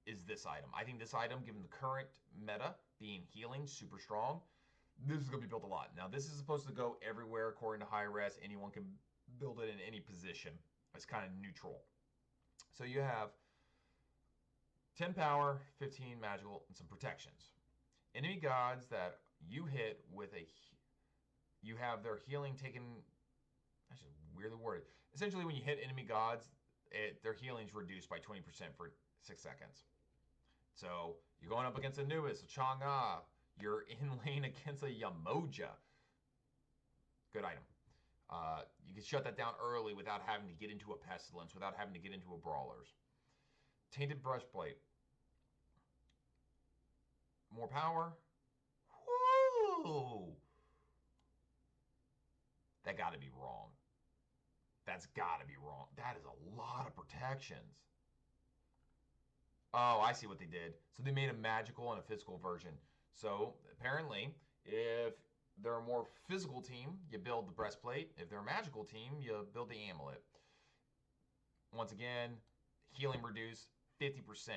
S1: is this item. I think this item, given the current meta being healing, super strong, this is going to be built a lot. Now, this is supposed to go everywhere according to high res. Anyone can build it in any position. It's kind of neutral. So you have 10 power, 15 magical, and some protections. Enemy gods that you hit with you have their healing taken, actually weirdly worded. Essentially, when you hit enemy gods, their healing is reduced by 20% for 6 seconds. So you're going up against Anubis, a Chang'e, you're in lane against a Yamoja. Good item. You can shut that down early without having to get into a Pestilence, without having to get into a Brawlers. Tainted Breastplate. More power. Whoa! That got to be wrong. That's got to be wrong. That is a lot of protections. Oh, I see what they did. So they made a magical and a physical version. So apparently, if they're a more physical team, you build the breastplate. If they're a magical team, you build the amulet. Once again, healing reduced 50%.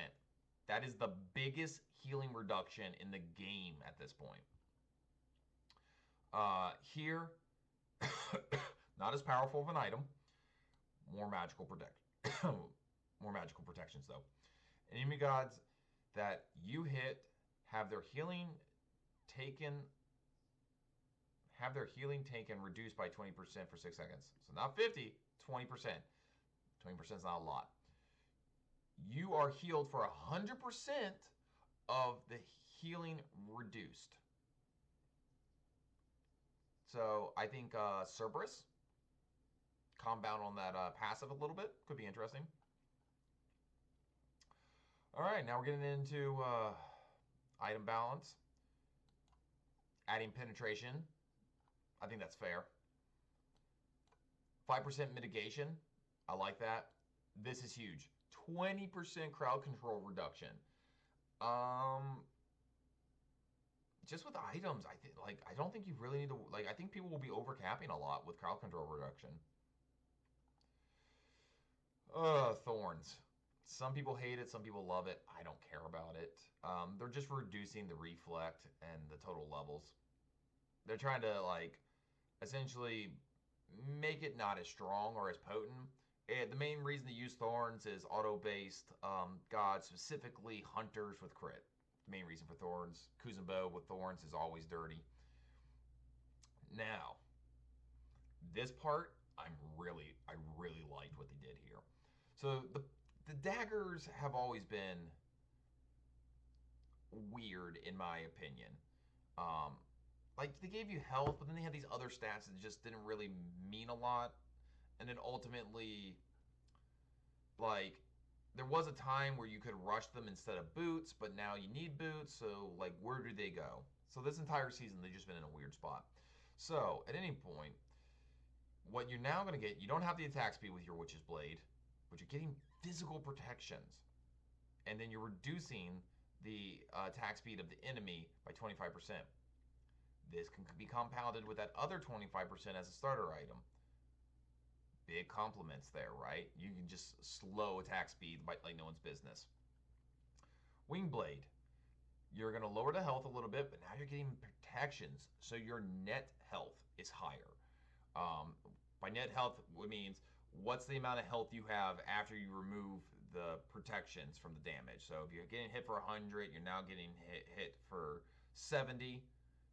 S1: That is the biggest healing reduction in the game at this point. Here, not as powerful of an item. More magical more magical protections though. Enemy gods that you hit have their healing taken reduced by 20% for 6 seconds. So not 50, 20%. 20% is not a lot. You are healed for 100% of the healing reduced. So I think Cerberus, compound on that passive a little bit, could be interesting. All right, now we're getting into item balance. Adding penetration. I think that's fair. 5% mitigation. I like that. This is huge. 20% crowd control reduction. Just with items, I don't think you really need to, I think people will be overcapping a lot with crowd control reduction. Thorns. Some people hate it, some people love it. I don't care about it. They're just reducing the reflect and the total levels. They're trying to essentially make it not as strong or as potent. And the main reason to use thorns is auto-based gods, specifically hunters with crit. The main reason for thorns. Kuzenbo with thorns is always dirty. Now, this part, I really liked what they did here. So the daggers have always been weird in my opinion. They gave you health, but then they had these other stats that just didn't really mean a lot. And then ultimately, there was a time where you could rush them instead of boots, but now you need boots, so where do they go? So this entire season, they've just been in a weird spot. So at any point, what you're now going to get, you don't have the attack speed with your Witch's Blade, but you're getting physical protections. And then you're reducing the attack speed of the enemy by 25%. This can be compounded with that other 25% as a starter item. Big compliments there, right? You can just slow attack speed like no one's business. Wingblade. You're going to lower the health a little bit, but now you're getting protections, so your net health is higher. By net health, it means what's the amount of health you have after you remove the protections from the damage. So if you're getting hit for 100, you're now getting hit for 70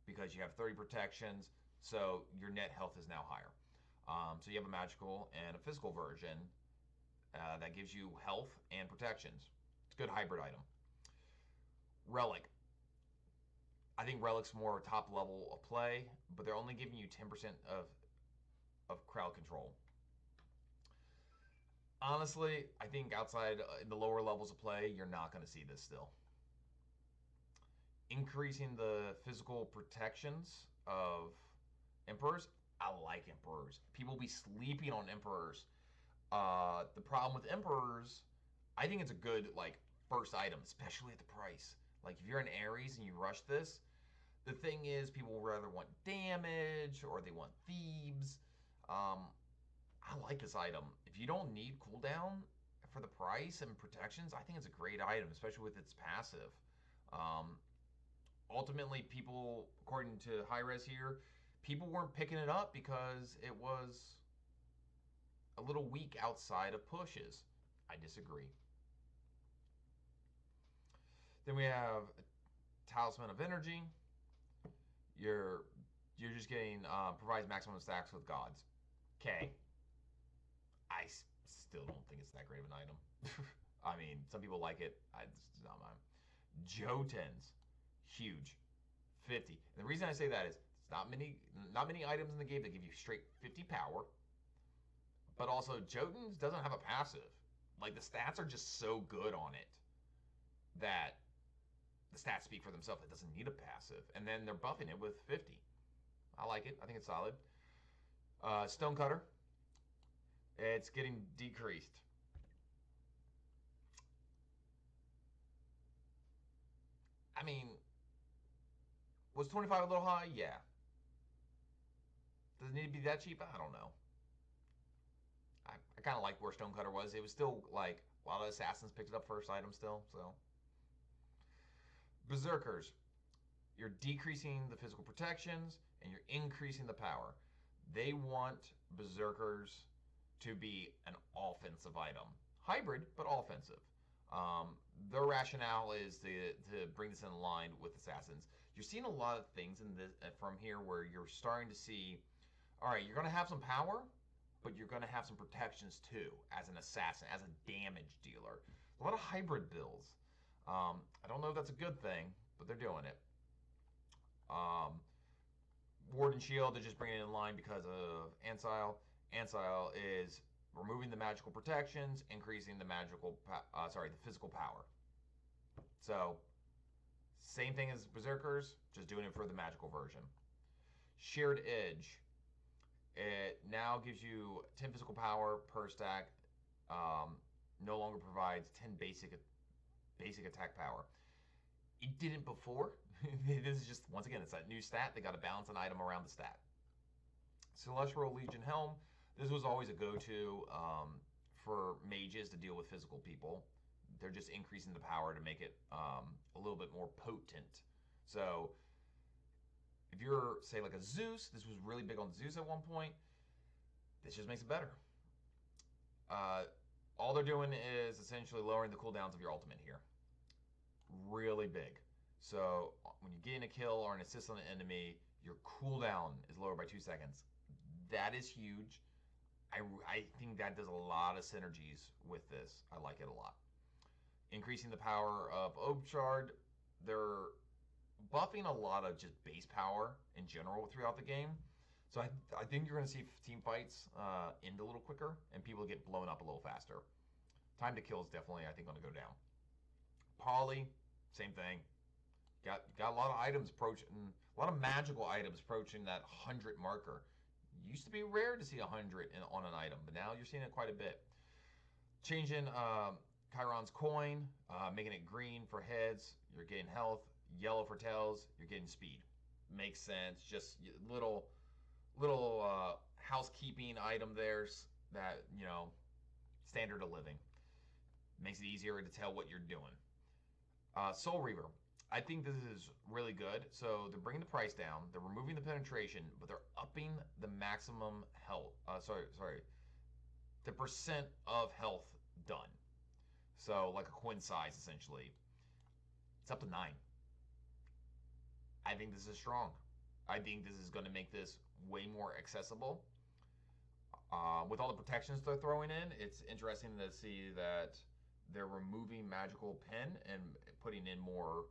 S1: because you have 30 protections, so your net health is now higher. So you have a magical and a physical version that gives you health and protections. It's a good hybrid item. Relic. I think Relic's more top level of play, but they're only giving you 10% of crowd control. Honestly, I think outside in the lower levels of play, you're not going to see this still. Increasing the physical protections of Emperors. I like Emperors. People be sleeping on Emperors. The problem with Emperors, I think it's a good first item, especially at the price. Like if you're an Ares and you rush this, the thing is people will rather want damage or they want Thebes. I like this item. If you don't need cooldown for the price and protections, I think it's a great item, especially with its passive. Ultimately, people, according to Hi-Res here, people weren't picking it up because it was a little weak outside of pushes. I disagree. Then we have Talisman of Energy. You're just getting provides maximum stacks with gods. Okay. I still don't think it's that great of an item. I mean, some people like it. It's not mine. Jotuns, huge, 50. And the reason I say that is it's not many items in the game that give you straight 50 power. But also, Jotuns doesn't have a passive. Like the stats are just so good on it that the stats speak for themselves. It doesn't need a passive, and then they're buffing it with 50. I like it. I think it's solid. Stonecutter. It's getting decreased. I mean, was 25 a little high? Yeah. Does it need to be that cheap? I don't know. I kind of like where Stonecutter was. It was still like a lot of assassins picked it up first item still. So Berserkers. You're decreasing the physical protections and you're increasing the power. They want Berserkers to be an offensive item. Hybrid, but offensive. Their rationale is to bring this in line with assassins. You're seeing a lot of things in this from here where you're starting to see, all right, you're going to have some power, but you're going to have some protections too as an assassin, as a damage dealer. A lot of hybrid builds. I don't know if that's a good thing, but they're doing it. Ward and Shield, they're just bringing it in line because of Ancile. Ancile is removing the magical protections, increasing the the physical power. So, same thing as Berserkers, just doing it for the magical version. Shared Edge. It now gives you 10 physical power per stack. No longer provides 10 basic attack power. It didn't before. This is just, once again, it's that new stat. They got to balance an item around the stat. Celestial Legion Helm. This was always a go-to for mages to deal with physical people. They're just increasing the power to make it a little bit more potent. So if you're, say, like a Zeus, this was really big on Zeus at one point. This just makes it better. All they're doing is essentially lowering the cooldowns of your ultimate here. Really big. So when you gain a kill or an assist on an enemy, your cooldown is lowered by 2 seconds. That is huge. I think that does a lot of synergies with this. I like it a lot. Increasing the power of Obshard. They're buffing a lot of just base power in general throughout the game. So I think you're going to see team fights end a little quicker and people get blown up a little faster. Time to kill is definitely, I think, going to go down. Poly, same thing. Got a lot of items approaching, a lot of magical items approaching that 100 marker. Used to be rare to see 100 on an item, but now you're seeing it quite a bit. Changing Chiron's coin, making it green for heads, you're getting health. Yellow for tails, you're getting speed. makes sense. Just little housekeeping item there's that, standard of living. Makes it easier to tell what you're doing. Soul Reaver. I think this is really good. So they're bringing the price down. They're removing the penetration, but they're upping the maximum health. The percent of health done. So like a Quinn size, essentially. It's up to 9. I think this is strong. I think this is going to make this way more accessible. With all the protections they're throwing in, it's interesting to see that they're removing magical pen and putting in more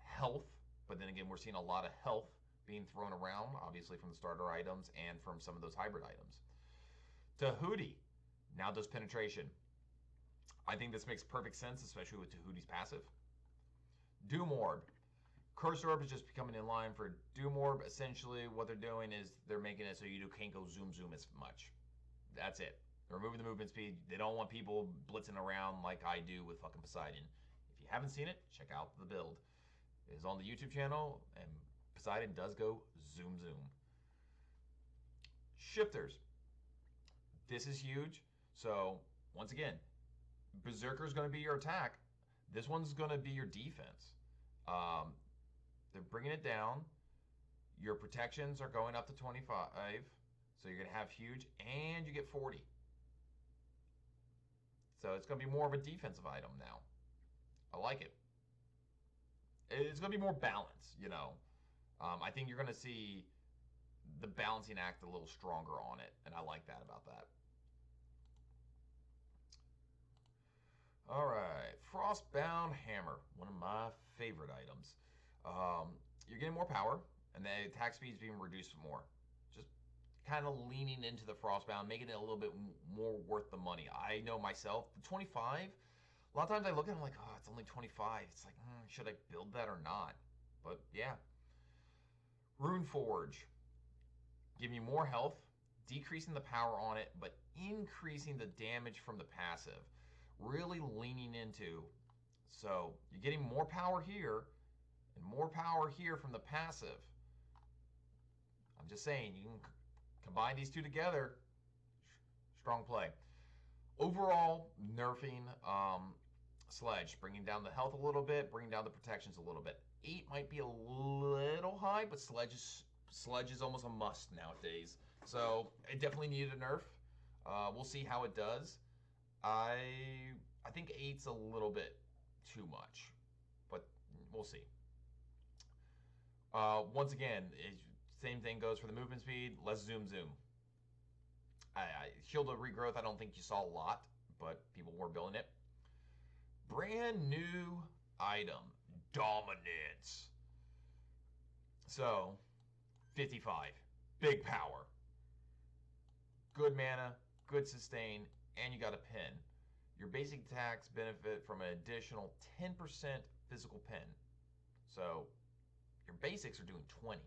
S1: health. But then again, we're seeing a lot of health being thrown around, obviously from the starter items and from some of those hybrid items. Tahuti now does penetration. I think this makes perfect sense, especially with Tahuti's passive. Doom Orb. Curse Orb is just becoming in line for Doom Orb. Essentially, what they're doing is they're making it so you can't go zoom as much. That's it. They're removing the movement speed. They don't want people blitzing around like I do with fucking Poseidon. If you haven't seen it, check out the build. It is on the YouTube channel, and Poseidon does go zoom. Shifters. This is huge. So, once again, Berserker is going to be your attack. This one's going to be your defense. They're bringing it down. Your protections are going up to 25. So you're going to have huge, and you get 40. So it's going to be more of a defensive item now. I like it. It's going to be more balanced, I think you're going to see the balancing act a little stronger on it, and I like that about that. All right, Frostbound Hammer, one of my favorite items. You're getting more power, and the attack speed is being reduced more. Just kind of leaning into the Frostbound, making it a little bit more worth the money. I know myself, the 25, a lot of times I look at it, I'm like, oh, it's only 25. It's like, should I build that or not? But yeah. Rune Forge, giving you more health, decreasing the power on it, but increasing the damage from the passive. Really leaning into, so you're getting more power here and more power here from the passive. I'm just saying, you can combine these two together. Strong play. Overall, nerfing Sledge, bringing down the health a little bit, bringing down the protections a little bit. 8 might be a little high, but Sledge is almost a must nowadays. So it definitely needed a nerf. We'll see how it does. I think 8's a little bit too much, but we'll see. Once again, same thing goes for the movement speed. Less zoom. Shield of Regrowth, I don't think you saw a lot, but people were building it. Brand new item, Dominance. So, 55, big power, good mana, good sustain, and you got a pin. Your basic attacks benefit from an additional 10% physical pin. So, your basics are doing 20.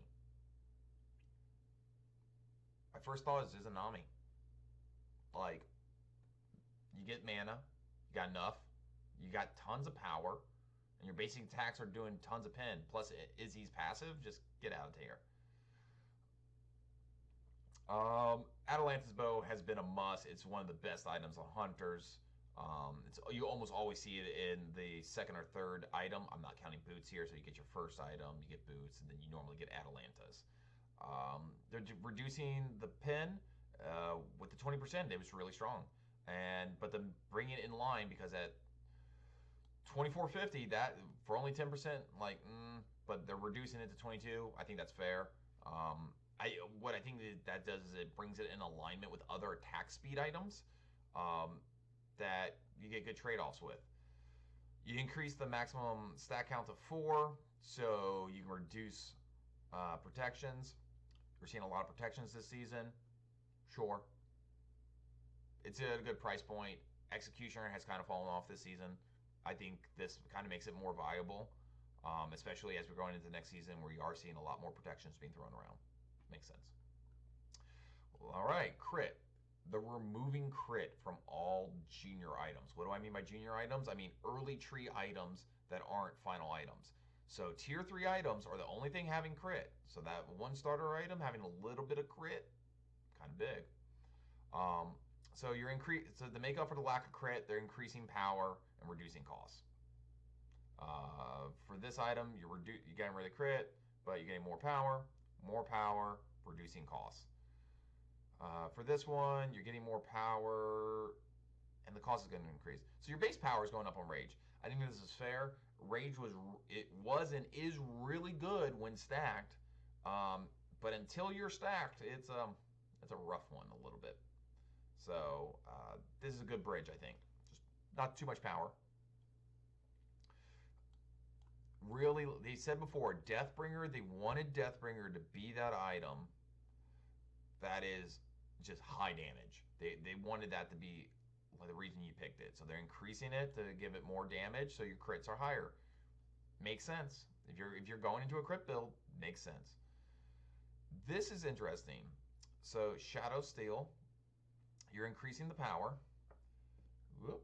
S1: My first thought is Izanami. Like, you get mana, you got enough, you got tons of power, and your basic attacks are doing tons of pin. Plus, Izzy's passive, just get out of here. Atalanta's Bow has been a must. It's one of the best items on Hunters. You almost always see it in the second or third item. I'm not counting boots here, so you get your first item, you get boots, and then you normally get Atalantas. They're reducing the pin with the 20%. It was really strong, but then bringing it in line, because at 2450, that for only 10%, but they're reducing it to 22. I think that's fair. What I think that does is it brings it in alignment with other attack speed items that you get good trade-offs with. You increase the maximum stat count to 4, so you can reduce protections. We're seeing a lot of protections this season. Sure. It's a good price point. Executioner has kind of fallen off this season. I think this kind of makes it more viable, especially as we're going into next season where you are seeing a lot more protections being thrown around. Makes sense. All right, crit. The removing crit from all junior items. What do I mean by junior items? I mean early tree items that aren't final items. So tier 3 items are the only thing having crit. So that one starter item having a little bit of crit, kind of big. So to make up for the lack of crit, they're increasing power and reducing costs. For this item, you're getting rid of crit, but you're getting more power, reducing costs. For this one, you're getting more power, and the cost is going to increase. So your base power is going up on Rage. I think this is fair. Rage was and is really good when stacked, but until you're stacked, it's a rough one a little bit. So this is a good bridge, I think. Just not too much power. Really, they said before, Deathbringer, they wanted Deathbringer to be that item that is just high damage. They wanted that to be the reason you picked it. So they're increasing it to give it more damage so your crits are higher. Makes sense. If you're going into a crit build, makes sense. This is interesting. So Shadow Steel, you're increasing the power. Whoop.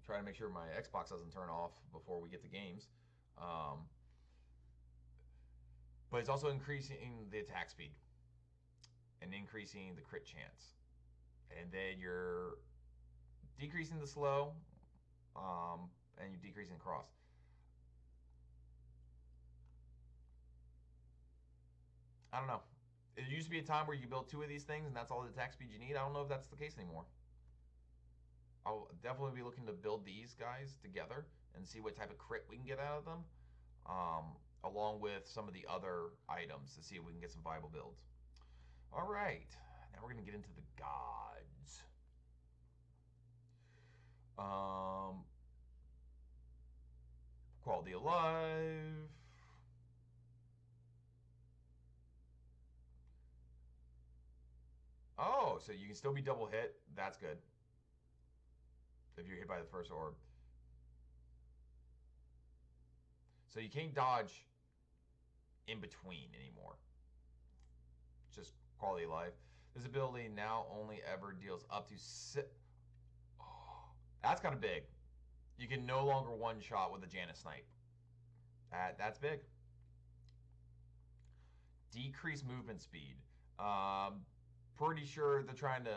S1: Try to make sure my Xbox doesn't turn off before we get to games. But it's also increasing the attack speed and increasing the crit chance. And then you're decreasing the slow, and you're decreasing the cross. I don't know. It used to be a time where you build 2 of these things and that's all the attack speed you need. I don't know if that's the case anymore. I'll definitely be looking to build these guys together and see what type of crit we can get out of them, along with some of the other items to see if we can get some viable builds. All right, now we're going to get into the gods. Quality of life. Oh, so you can still be double hit. That's good. If you're hit by the first orb. So you can't dodge in between anymore. Just quality of life. This ability now only ever deals up to 6. Oh, that's kind of big. You can no longer one-shot with a Janus Snipe. That's big. Decrease movement speed. Pretty sure they're trying to,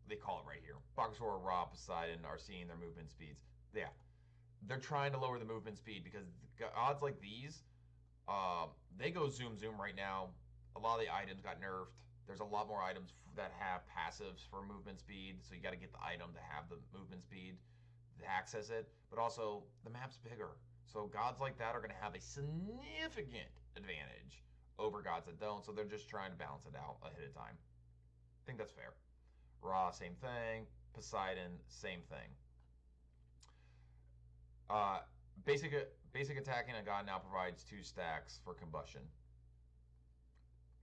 S1: they call it right here. Boxor, Ra, Poseidon are seeing their movement speeds. Yeah. They're trying to lower the movement speed because odds like these, they go zoom right now. A lot of the items got nerfed. There's a lot more items that have passives for movement speed, so you got to get the item to have the movement speed to access it. But also, the map's bigger. So gods like that are going to have a significant advantage over gods that don't, so they're just trying to balance it out ahead of time. I think that's fair. Ra, same thing. Poseidon, same thing. Basic attacking a god now provides 2 stacks for combustion.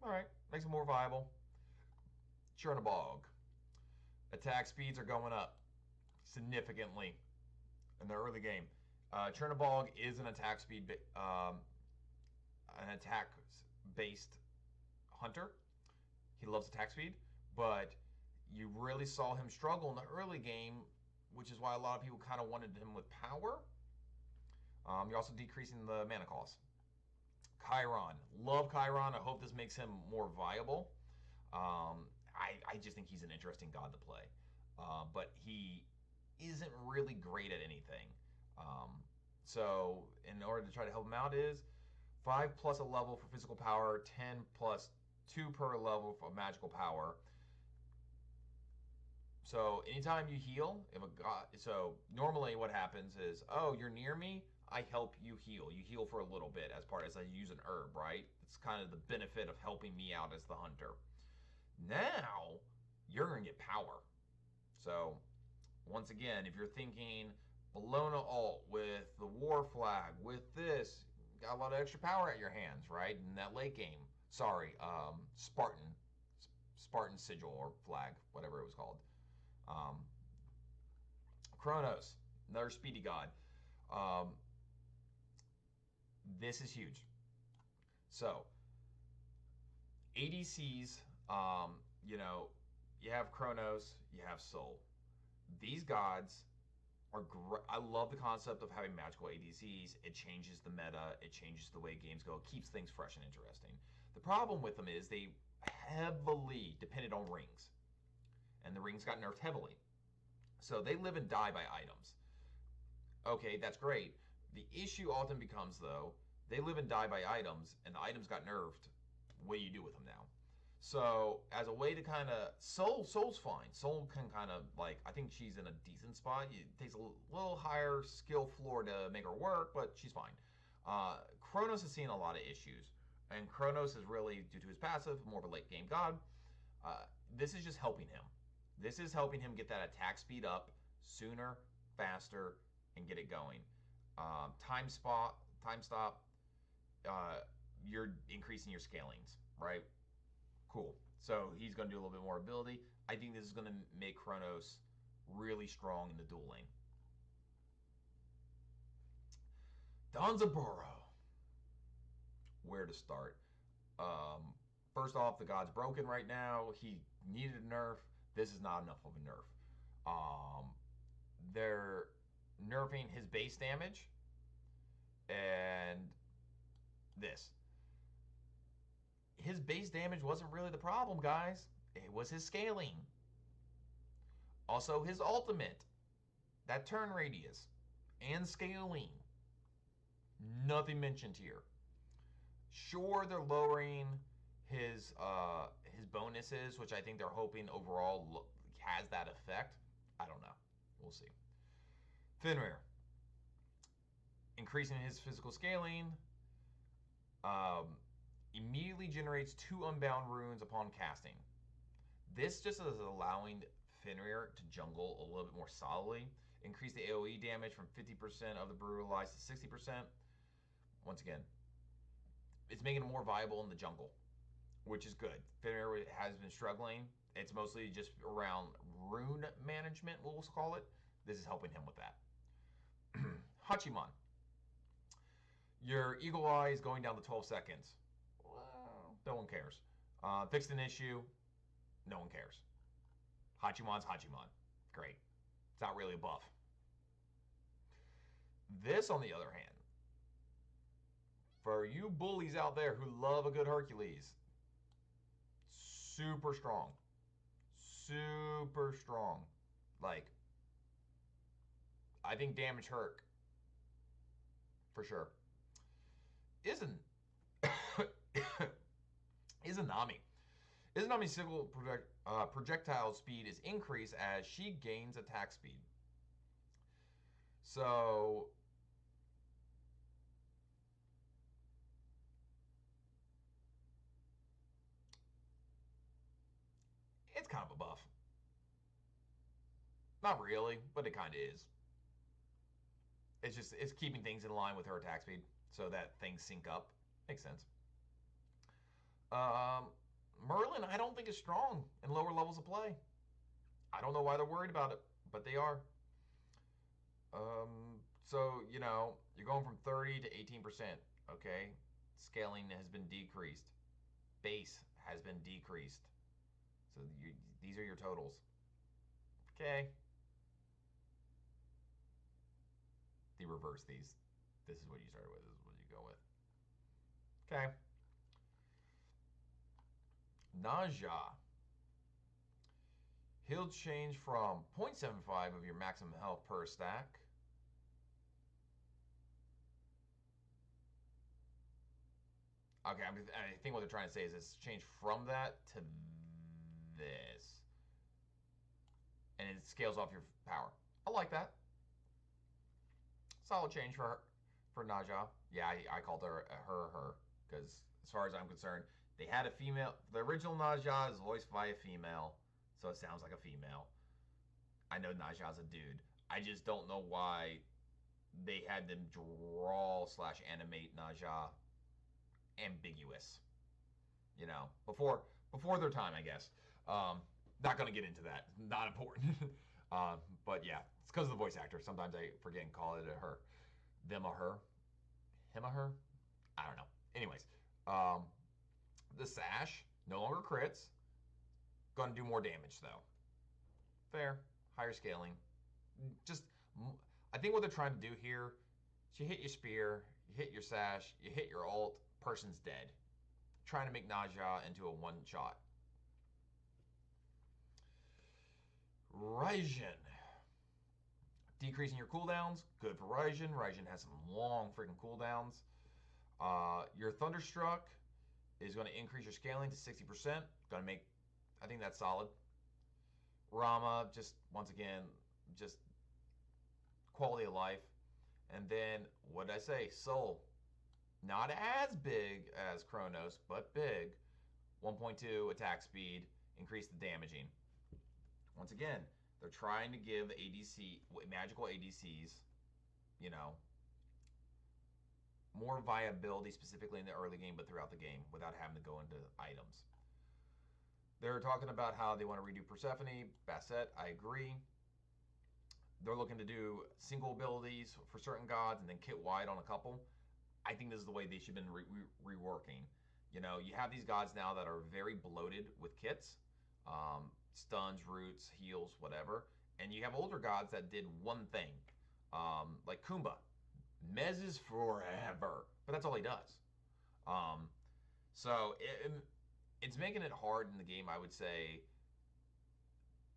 S1: Alright, makes it more viable. Chernabog. Attack speeds are going up significantly in the early game. Chernabog is an attack speed, an attack-based hunter. He loves attack speed, but you really saw him struggle in the early game, which is why a lot of people kind of wanted him with power. You're also decreasing the mana cost. Chiron. Love Chiron. I hope this makes him more viable. I just think he's an interesting god to play. But he isn't really great at anything. So in order to try to help him out is 5 plus a level for physical power, 10 plus 2 per level for magical power. So anytime you heal, if a god, so normally what happens is, oh, you're near me, I help you heal. You heal for a little bit as I use an herb, right? It's kind of the benefit of helping me out as the hunter. Now, you're going to get power. So, once again, if you're thinking Bologna ult with the war flag, with this, you got a lot of extra power at your hands, right? In that late game. Sorry, Spartan sigil or flag, whatever it was called. Kronos, another speedy god. This is huge. So, ADCs, you have Kronos, you have Sol. These gods are great. I love the concept of having magical ADCs. It changes the meta. It changes the way games go. It keeps things fresh and interesting. The problem with them is they heavily depended on rings, and the rings got nerfed heavily. So they live and die by items. Okay, that's great. The issue often becomes, though, they live and die by items, and the items got nerfed. What do you do with them now? So as a way to kind of Soul's fine. Soul can kind of like, I think she's in a decent spot. It takes a little higher skill floor to make her work, but she's fine. Kronos is seeing a lot of issues, and Kronos is really, due to his passive, more of a late game god. This is just helping him. This is helping him get that attack speed up sooner, faster, and get it going. Time stop. You're increasing your scalings, right? Cool. So he's going to do a little bit more ability. I think this is going to make Kronos really strong in the duel lane. Danzaburo. Where to start? First off, the god's broken right now. He needed a nerf. This is not enough of a nerf. They're nerfing his base damage and this. His base damage wasn't really the problem, guys. It was his scaling. Also, his ultimate, that turn radius, and scaling. Nothing mentioned here. Sure, they're lowering his bonuses, which I think they're hoping overall has that effect. I don't know. We'll see. Fenrir. Increasing his physical scaling. Immediately generates 2 unbound runes upon casting. This just is allowing Fenrir to jungle a little bit more solidly. Increase the AoE damage from 50% of the brutalized to 60%. Once again, it's making it more viable in the jungle, which is good. Fenrir has been struggling. It's mostly just around rune management, we'll call it. This is helping him with that. Hachiman. Your eagle eye is going down to 12 seconds. Well, no one cares. Fixed an issue. No one cares. Hachiman's Hachiman. Great. It's not really a buff. This, on the other hand, for you bullies out there who love a good Hercules, super strong. Super strong. Like, I think damage Herc. For sure. Izanami. Izanami's single projectile speed is increased as she gains attack speed. So it's kind of a buff. Not really, but it kind of is. It's keeping things in line with her attack speed so that things sync up. Makes sense. Merlin, I don't think is strong in lower levels of play. I don't know why they're worried about it, but they are. So, you know, you're going from 30 to 18%, okay? Scaling has been decreased. Base has been decreased. So these are your totals. Okay. They reverse these. This is what you started with. This is what you go with. Okay. Naja. He'll change from 0.75 of your maximum health per stack. Okay, I think what they're trying to say is it's change from that to this. And it scales off your power. I like that. Solid change for Naja. Yeah, I called her, because as far as I'm concerned, they had a female. The original Naja is voiced by a female, so it sounds like a female. I know Naja's a dude. I just don't know why they had them draw / animate Naja ambiguous. You know, before their time, I guess. Not gonna get into that. Not important. But yeah, it's because of the voice actor. Sometimes I forget and call it a her. Them a her. Him a her. I don't know. Anyways, the sash no longer crits. Gonna do more damage though. Fair. Higher scaling. Just I think what they're trying to do here is you hit your spear, you hit your sash, you hit your ult, person's dead. Trying to make Naja into a one-shot. Raijin. Decreasing your cooldowns, good for Raijin. Raijin has some long freaking cooldowns. Your Thunderstruck is going to increase your scaling to 60%. Going to make, I think that's solid. Rama, just once again, just quality of life. And then, what did I say? Soul. Not as big as Chronos, but big. 1.2 attack speed, increase the damaging. Once again, they're trying to give ADC, magical ADCs, you know, more viability specifically in the early game, but throughout the game without having to go into items. They're talking about how they want to redo Persephone, Bastet. I agree. They're looking to do single abilities for certain gods and then kit wide on a couple. I think this is the way they should have been reworking. You know, you have these gods now that are very bloated with kits. Stuns, roots, heals, whatever. And you have older gods that did one thing, like Kumba. Mez is forever, but that's all he does. So it's making it hard in the game, I would say,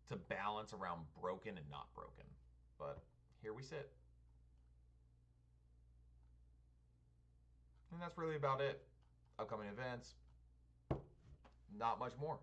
S1: to balance around broken and not broken. But here we sit. And that's really about it. Upcoming events, not much more.